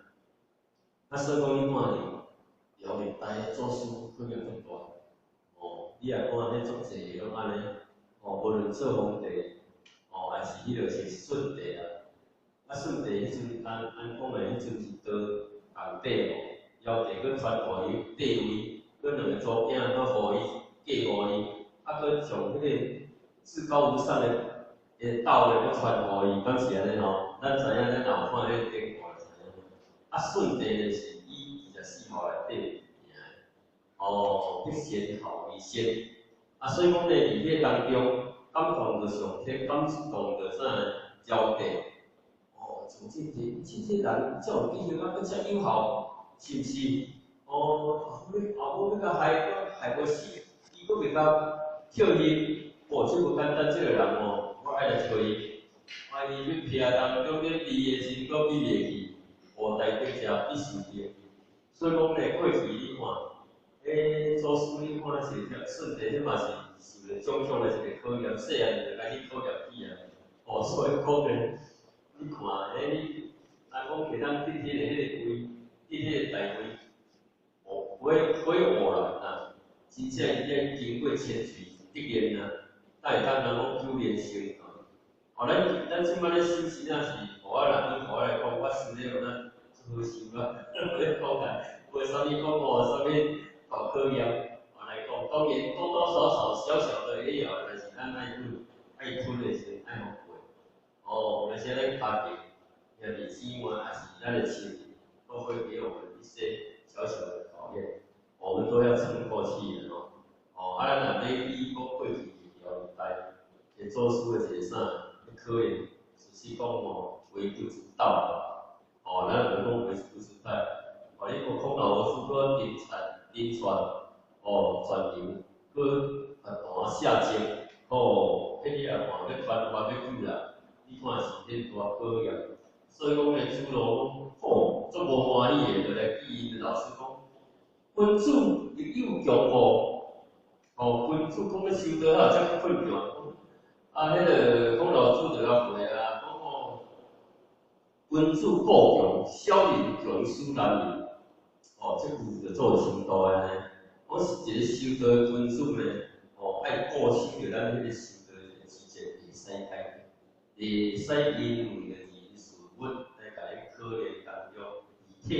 所以讲你看着姚明台做事可能很大。你也看迄足济拢安尼，无论做皇帝，还是迄落是顺帝啊。顺帝迄阵咱讲的迄阵是倒皇帝尧帝去传互伊帝位，佮两个祖囝佮互伊嫁互伊，佮从迄个至高无上的道咧佮传互伊，敢是安尼咱知影咱若有看迄个典故就知影。顺帝咧是以24号内底。必先后为先，所以讲咧，伫迄当中感动着上天，感动着啥招地，从这人才有技巧，佮遮有效，是毋是？你后尾甲害无死，伊佫袂甲跳伊，这无简单，这个人我爱来找伊，爱伊要劈当中咧离的时，佫比袂去，台顶遮必受着。所以讲咧，过去你看。做事你看是顺帝，迄嘛是受着种种的一个考验，细汉就开始考验起啊。所以讲咧，你看，你咱讲会当伫迄个位，伫迄个台位，非偶然啊，真正伊经过千锤得练啊，才会当人讲九年成咱即摆咧修行啊是，互我人互我来讲，我想咧咱好修啊，咧讲来，无啥物讲啥物。搞科研来讲，当然多多少少小小的也有，但是咱爱吞的是爱好过。那些咱家庭，也是希望还是咱的亲人，都会给我们一些小小的考验，我们都要撑过去的咱若要比过去条代，也做出的一个啥科研，就是讲微不足道咱能讲微不足道，你个孔老师个点产。临床传流，佮下经，迄个也看要传要久啦，你看是迄大考验。所以讲咧，主路足无欢喜的，就来记因老师讲，君主亦有强君主讲咧修道啊，遮困难。迄个讲老师就要回啊，讲君主过强，小人强输难民。这句就做程度安尼。我是一个修道的君主呢，爱顾惜着咱迄个修道的时节，袂使开，袂使因为着人事物来甲咱考验当中，而体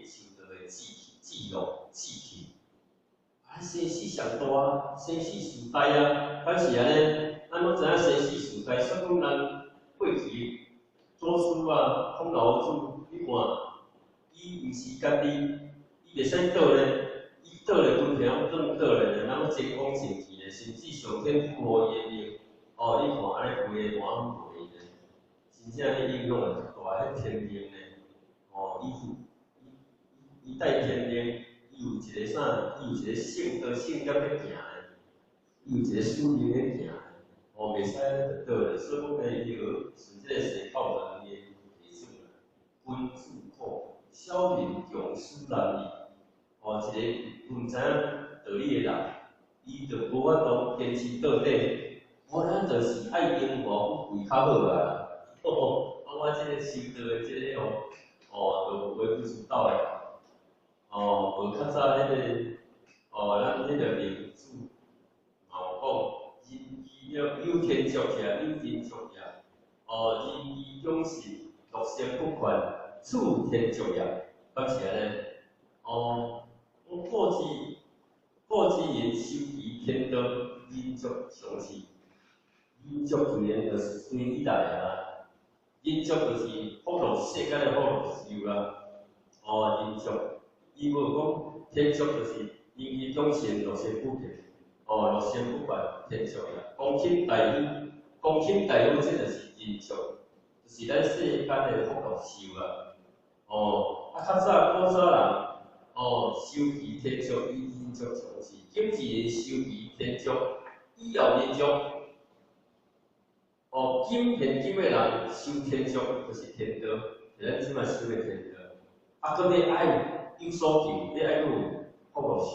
修道的记录记去。生死上大，生死事大啊，敢是安尼？咱拢知影生死事大，所以讲咱过去祖师啊，孔老祖，你看，伊毋是家己。伊袂使倒咧，伊倒咧分条转倒咧，咱前功尽弃咧，甚至上天赋予伊的命，你看安尼规个满满咧，真正迄影响会足大，迄天命咧，伊带天命，伊有一个啥？伊有一个性格业要行咧，伊有一个使命要行咧，袂使倒咧，所以讲伊就顺即个世道的。自苦，少年强思难易。一个唔知影道理的人，伊就无法度坚持到底。咱就是爱因祸为较好啊。我即个修道的即个就袂不知道诶。无较早迄个咱迄个民主嘛有讲，人义有天足者，有天足者。人义忠信，乐善不倦，处天足也。确实安尼。过之言修于天道，民族常事。民族自然就是随你来啊。民族就是福禄世间的福禄寿啦。民族，伊无讲天族就是人义忠信，乐善不倦。乐善不倦，天族呀。公卿大夫，公卿大夫这就是民族，就是咱世间的福禄寿啦。较早古早人。修其天足，以民族常事。今自然修其天足，以后民族。今的人修天足，就是天道，咱即摆修的天道。搁要爱有所求，要爱有福禄寿，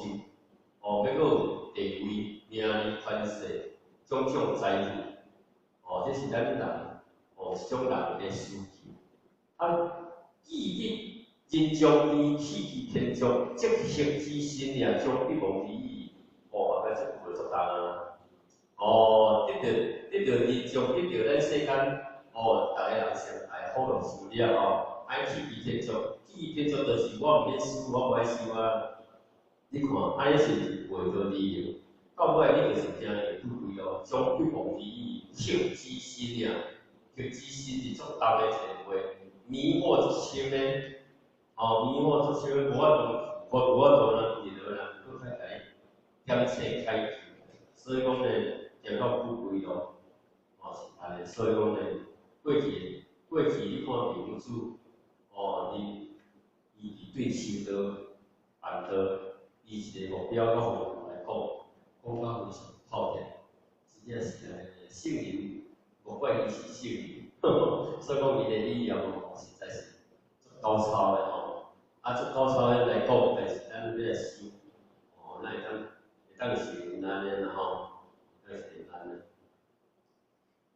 要搁有地位、名利、权势、种种财富。这是咱人一种人的需求。既日人将义弃其天足，即行之心也，将必忘之意。这句话足重啊！得到人将得到咱世间逐个人上爱福禄寿了爱弃其天足，弃其天足就是我毋免修，我无爱修啊。你看，安尼是袂着利用，到尾你就是惊会不贵咯。将必忘之意，行之心也，行之心是足重的一个话，迷惑足深呢。迷惑足深，无法度人任何人搁较甲伊点醒开启，所以讲呢，行到不归咯，是安尼。所以讲呢，过去你看民主，伊对修道办道，伊一个目标，甲方向来讲到非常透彻，真正是安尼。圣人，无怪伊是圣人，所以讲伊的理念实在是足高超的足高超的来讲，但是咱要来修，咱会当是安尼啦咱是安尼。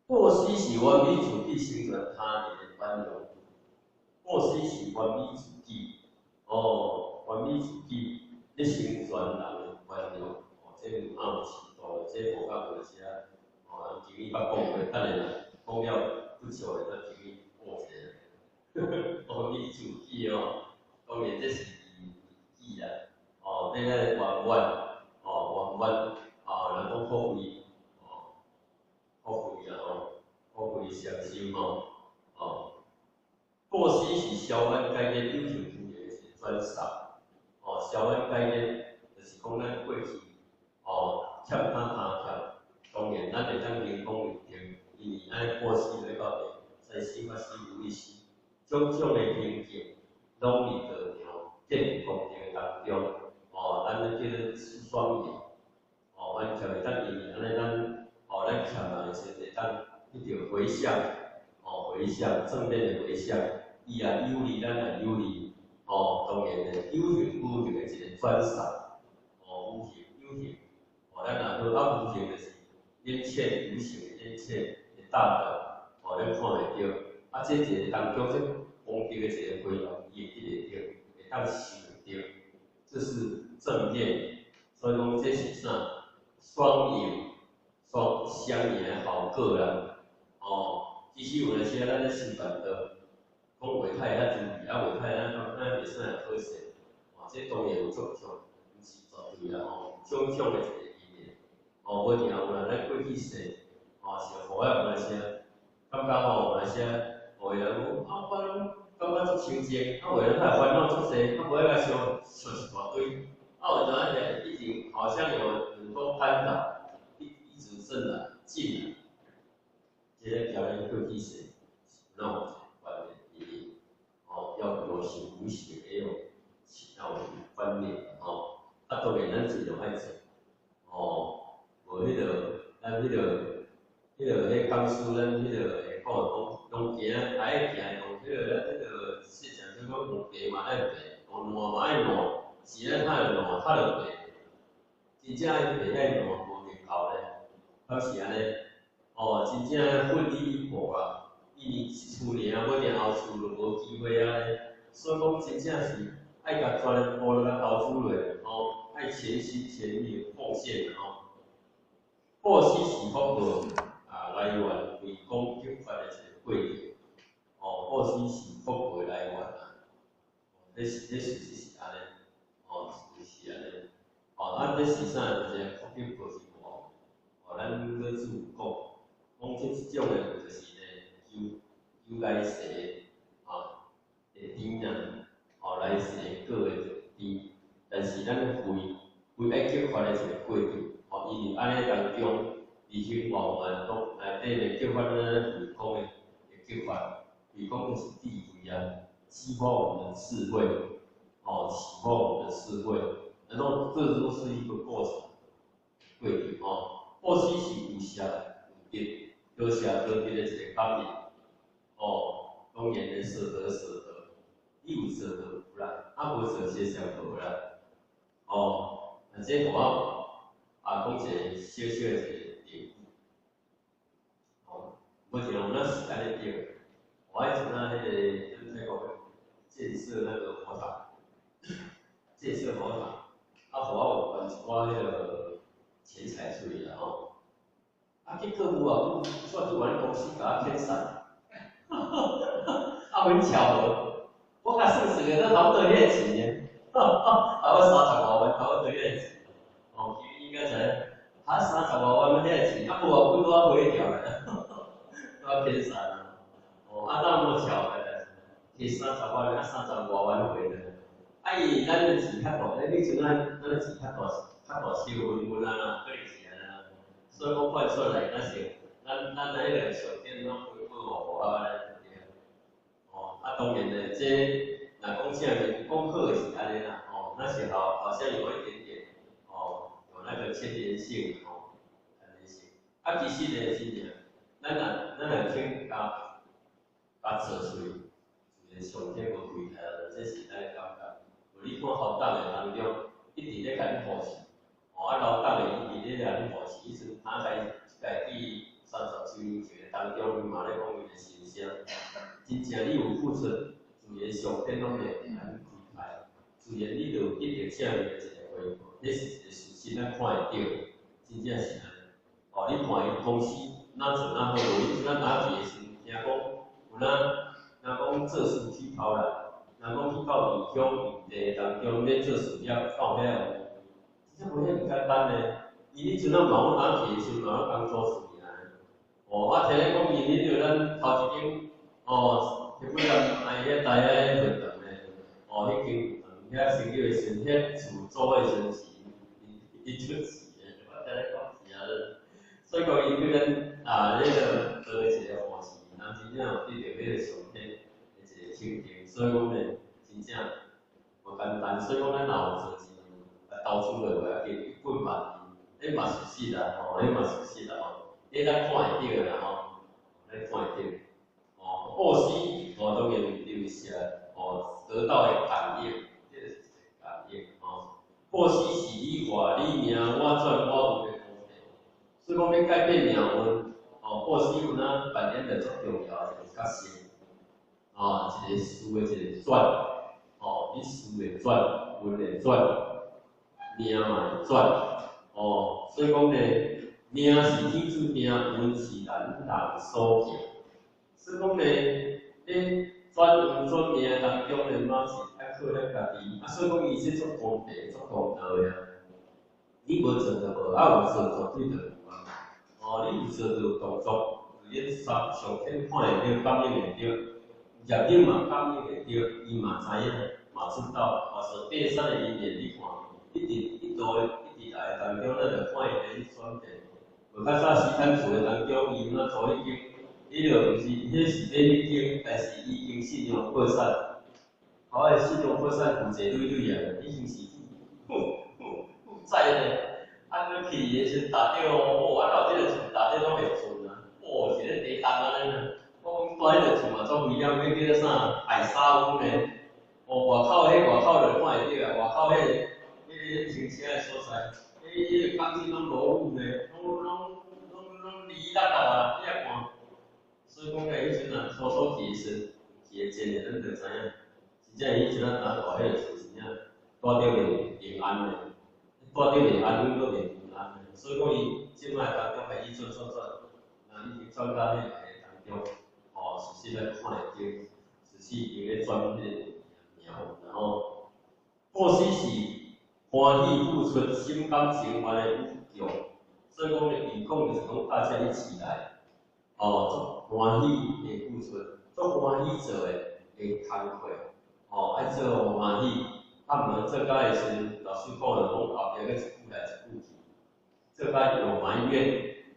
过失是完美主义形成他人的宽容，过失是完美主义，完美主义你成全人的宽容，这有暗示到，这无甲有些前面捌讲过，等下讲了不久的，咱前面过一下，完美主义当然这是义啦，这个圆满，然后后悔，后悔伤心过失是消安概念有形主义的一个转述，消安概念就是讲咱过去欠他欠，当然咱会当人讲为定，因为咱过失来到在生发生有意识，种种的行径拢伫道场建公正当中，咱叫做双赢，完全会当因为安尼咱欠人的时会当迄条回向，回向正面的回向，伊也有利，咱也有利，当然的有形无形的一个转述，有形有形，咱若好无形就是眼切无形的眼切的大道，咱看袂到，这一个当中这功德的一个回路，伊会记得到，会当受到，这是正面，所以讲这是啥？双赢，相赢好个人，其实有阵时咱咧示范的，讲话太较注意，话太咱袂使好势，这当然有种种，毋是绝对啦种种的一个意念，无定有人咱过去世，是互我有阵时感觉有阵时，互伊人讲我拢感觉足清净，有人他烦恼足济，无爱甲想一大堆，有阵一直好像有很多干扰。一直正来进来，这个表演过去是那种观念里要有形无形也有要有观念当然咱尽量爱做无迄个咱迄工书咱迄个会讲拢行，爱行用迄个咱迄个市场叫真正迄个迄个无入口咧，敢是安尼？哦，真正奋力一搏啦，一年一厝尔，要定后厝就无机会啊咧。所以讲真正是爱甲全部落甲投资落，哦，爱全心全意奉献哦。报喜是福报来源为讲激发的一个过程，哦，报喜是福报的来源啊，这事实是安尼，哦，是安尼，哦，这是啥？就是福报就是无，哦，咱老子有讲即种的就是呢，由来世啊，会甜啊，哦，来世果会甜，但是咱为爱激发的一个过程，哦，因为安尼当中。已经往我们都内底激发呢，宇空的激发，宇空就是地位啊，激发我们的智慧，哦，启发我们的智慧，然后这都是一个过程，对哦，过去是有下有跌，有下有跌的一个方面，哦，当然的舍得，有舍得无啦，无舍些小无啦，哦，这我讲一个小小的一个。目前我那时代的店，我还从那个那个建设那个火场，建设火场，我那个钱财出去了吼，去客户啊，算是玩公司给他偏散，很巧合，我甲算算个都差不多迄个钱呢，我35万，差不多迄个钱，哦，应该是，35万迄个钱，无我都回掉了。要偏散啊！哦，那么巧的，去30万，35万回来。伊咱的钱较大，你像咱的钱较大小分啊，个是安啊。所以讲换出来，咱那个小店拢分互啊咧。哦，当然咧，这若讲正面讲好的是安尼啦，哦，那是好像有一点点，哦，有那个牵连性，哦，牵连性。其实呢，真正。咱若肯甲做出，就是上天无开台了，这是咱的感觉。你看好党的当中，一直咧甲你扶持，老党的一直咧甲你扶持，伊阵打开第37年前当中，伊嘛咧讲伊的心声，真正你有付出，自然上天拢会甲你开台，自然你就一定正面的一个回报，这是一个事实，咱看会到，真正是安尼。哦，你看伊公司。那像那好，你像哪几个时听讲有讲做事去头来，若讲去到异乡异地当中咧做事业到遐有，真正无遐简单呢。你像咱忙哪几个时嘛，工作事业啊。我听你讲，你就咱头一间迄几遐大遐运动咧，迄间遐成立的时阵，遐厝租的时阵是伊出钱的，我听你讲是啊。所以讲，伊对咱个做一个扶持，人真正有得到迄个上天的一个肯定，所以讲呢，真正无简单。所以讲，咱若有做钱，投资落袂要紧，一本万亿，迄嘛是实啦，迄嘛是实啦迄咱看会到啦咱看会到。报喜当然就是得到的感应，这个是感应报喜是你活，你命我赚我有。所以讲要改变命运，报喜运啊扮演着足重要的一个角色，一个事的一个转，你事会转，运会转，命嘛会转，所以讲呢，命是天注定，运是咱人所行。所以讲呢，转运转命当中呢，嘛是爱靠咱家己，所以讲伊是足公平、足公道的。你无做就无，有做绝对就。你有做着动作，你上天看会到，感应会到，业力嘛感应会到，伊嘛知影，嘛知道，说第三个因缘，你看，一路一直来当中，咱就看伊去转变。无较早时咱厝的当中，伊若做已经，伊就毋是，迄是免已经，但是已经信用破产，的信用破产负债累累啊，已经是负债咧。佮去的时打电我到这个厝打电拢袂准啊！一个地动安尼啦，我讲住迄个厝嘛，总危险，迄叫做啥海沙屋呢？外口就看会到啊，外口迄个车的所在，迄个钢筋拢落雨呢，拢离力啊，你也看。所以讲个迄阵啊，初初去时，去个前日咱就知影，真正迄阵啊打大迄个时真正带着平安的，带着平安稳都平安的。所以讲伊即摆当中开始做，啊，已经转到迄个当中，哦，实际来看会到，实际伊咧转迄个苗，然后过时是。欢喜付出，心甘情愿的付出，所以讲呢，伊讲就是讲大家一起来，哦，足欢喜的付出，足欢喜做的工课，哦，爱做欢喜，啊，毋通做甲的时，老师讲了，讲后壁个一句来一句去，做甲有埋怨，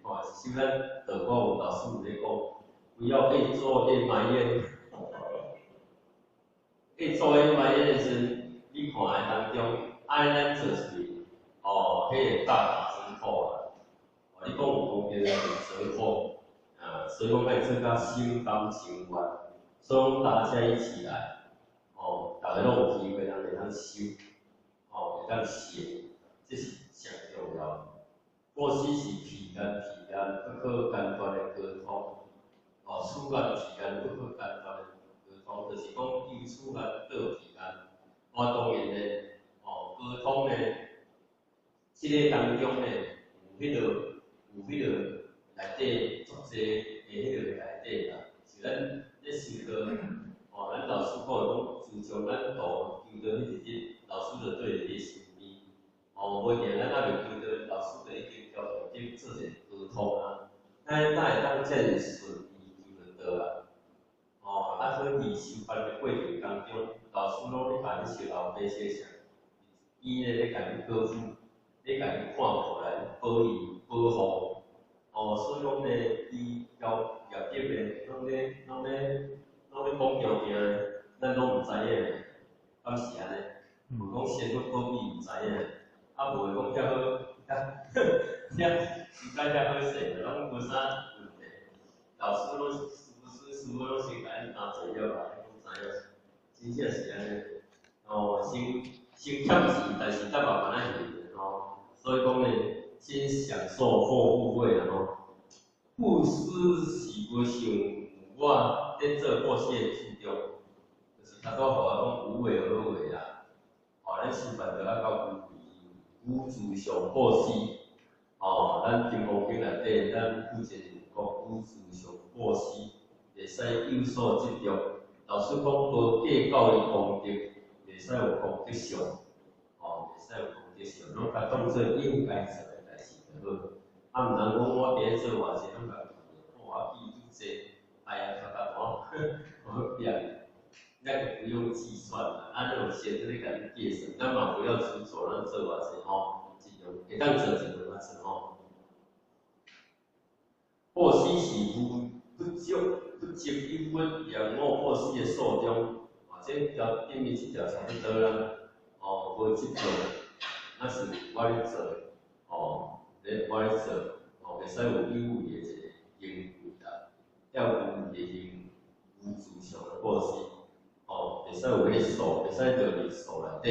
哦，是像咱德国有老师有咧讲，不要越做越埋怨，越做越埋怨的时，你看的当中。爱咱做出，哦，迄个大辛苦啦。哦，你讲有公平很辛苦，所以讲爱做甲心甘情愿，所以讲大家一起来，哦，大家拢有机会，咱会当修，哦，会当成，这是上重要。过去是彼岸，不可间断的沟通，哦，此岸彼岸不可间断的沟通，就是讲由此岸到彼岸，我当然呢。沟通呢，即个当中呢，有迄个内底足济的迄个内底啦，是咱咧想到，哦，咱老师讲讲，自从咱读求到迄一日，老师就对伫你身边，哦，每定咱还袂求到，老师就已经交代点做者沟通啊，咱会当遮尔顺利求得到啊，哦，啊，所以修班的过程当中，老师拢咧甲你写后背写啥？伊咧甲你保护，咧甲你看过来保佑、保护，哦，所以讲咧，伊交业绩咧，拢咧讲行行咧，咱拢毋知影，敢是安尼？无讲先去保庇毋知影，啊无讲遐好，遐时间遐好势，拢无啥问题。老师拢师傅拢先甲咱担做了啦，拢知影，真正是安尼。哦，先欠钱，但是得慢慢来还吼。所以讲呢，先享受后富贵啦吼。布施是无想我在做过世的主张，就是较早互我讲无为而为啦。哦，咱修办着啊到无自上过世。哦，咱金刚经内底，咱父亲讲无自上过世，会使有所执着。老师讲无计较的功德。袂使有功德上，哦，袂使有功德上，拢甲当做应该做的代志就好。啊，毋通讲我伫咧做偌济，拢甲我记拄济，哎呀，较大我变，那个不用计算啦，咱有闲着咧甲你计算，咱嘛不要执着咱做偌济吼，尽量会当做尽量做吼。破死是不积不稳，仰卧破死的数中。这条顶面这条差不多啦，哦，无执着，那是我咧做，哦，我咧做，哦，袂使有有为的一个行为啦，要有的行无自上的过失，哦，袂使有迄数，袂使着伫数内底，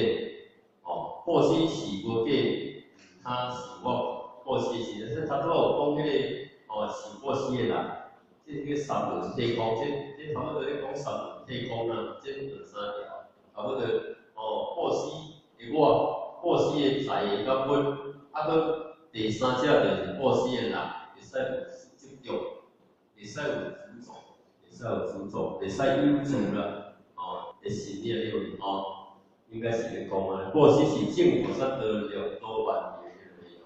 哦，过失是无计，他是我过失是，说他都有讲迄个，哦，是过失的人。即个三轮体空，即差不多咧讲三轮体空啦，即两三条，差不多哦，破死的我，破死的财的甲本，啊，搁第三者就是破死的人，会使有执着，会使有执着，会使有执着，会使有主啦，哦，的信念了哦，应该是咧讲啊，破死是政府所得了多万年的内容，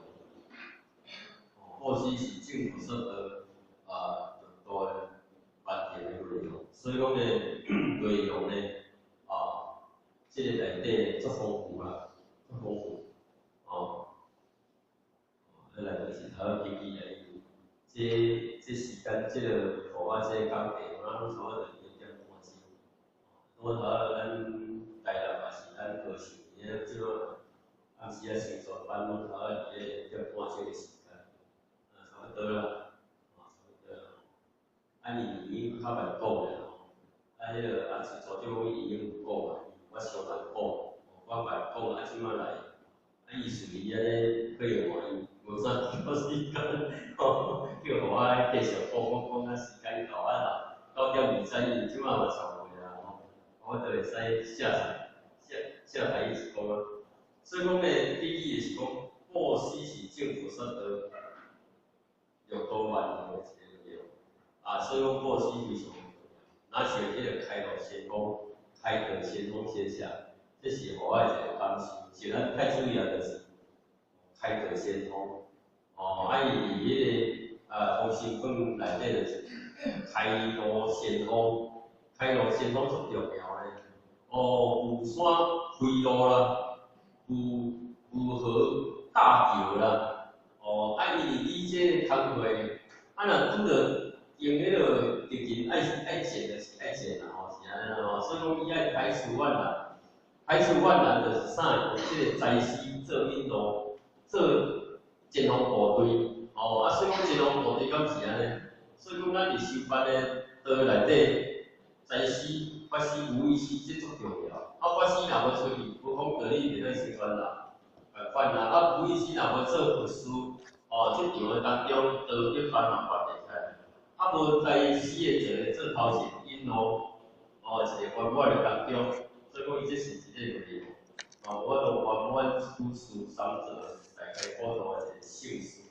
哦，破死是政府所得多万年的内容，所以讲呢，内容呢，啊，这个内底足丰富啦，足丰富，哦，咱来就是头记记来，这时间这个互我这个工课，我拢差不多2点半钟，我头咱大人也是咱高手，即个暗时啊上早班，拢头伫咧2点半钟的时间，差不多啦。啊，伊已经较慢讲的咯，啊，迄个是组长伊已经有讲啊，我上难讲，我慢讲啊，即摆来伊属于安尼可以换伊，无啥多时间，吼，叫互我继续讲啊时间到啊啦，9:20，即马嘛上会啦吼，我就会使写台语是讲啊，所以讲咧，第一个是讲，报喜是政府所得6多万的一个内容，所以讲报喜非常重要。那像迄个开路先锋，开đường先锋现象，这是互我一个感受，是咱太主要就是开đường先锋。伊迄个通信馆内底就是开路先锋，开路先锋足重要的。有山开路啦，有河搭桥啦，伊即个工课，若拄着用迄个直情爱建就是爱建啦，是安尼啦，所以讲伊爱排除万难，排除万难就是啥？即个财师做领导，做前方部队，所以讲前方部队敢是安尼，所以讲咱伫修办的道内底，财师、法师、无医师这足重要。法师若要出去，不讲道理袂使生存啦，犯啦。无医师若要做律师，这场的当中道德犯嘛犯袂使。无财师的一个做头前引路，一个圆满的当中，所以讲伊这是一个内容。我都圆满出师三者，大概普渡的一个姓氏，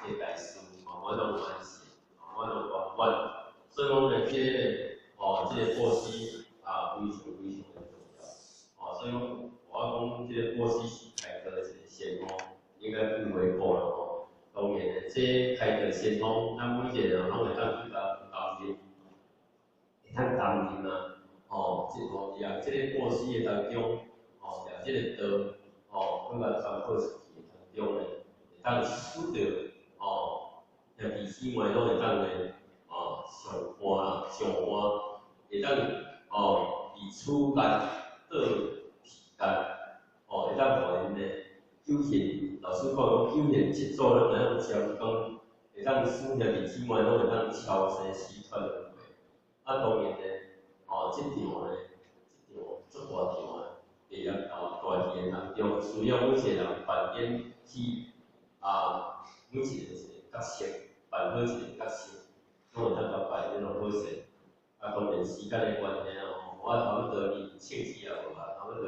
一个大师，我都完成，我都圆满。所以讲咧，这个这个报喜非常非常的重要。所以讲我讲这个报喜是开课的一个先锋，应该更为好了吼。当然咧，这开课先锋，咱每一个人拢会当去担任，会当担任啊。这个报喜的当中，了这个道，搁甲传播出去当中咧，会当使着兄弟姊妹拢会当咧，上欢啦，上欢，会当以此难得体干，会当互因咧九贤，老师讲九贤七祖咱会当讲讲，会当使兄弟姊妹拢会当超生死传轮回。当然咧，这场咧，这场足大场啊，第一大戏当中，需要每一个人扮演去每一个角色，扮好一个角色，拢会当甲扮演得好势。当然时间的关系我差不多年庆时也无啦，差不多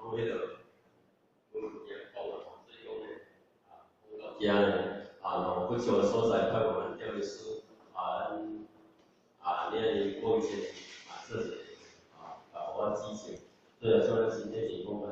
拢迄个讲所以讲咧，讲到遮咧，不少的所在，包括咱调律师咱你过一些这些我支持，对啊，像咱今天提供的。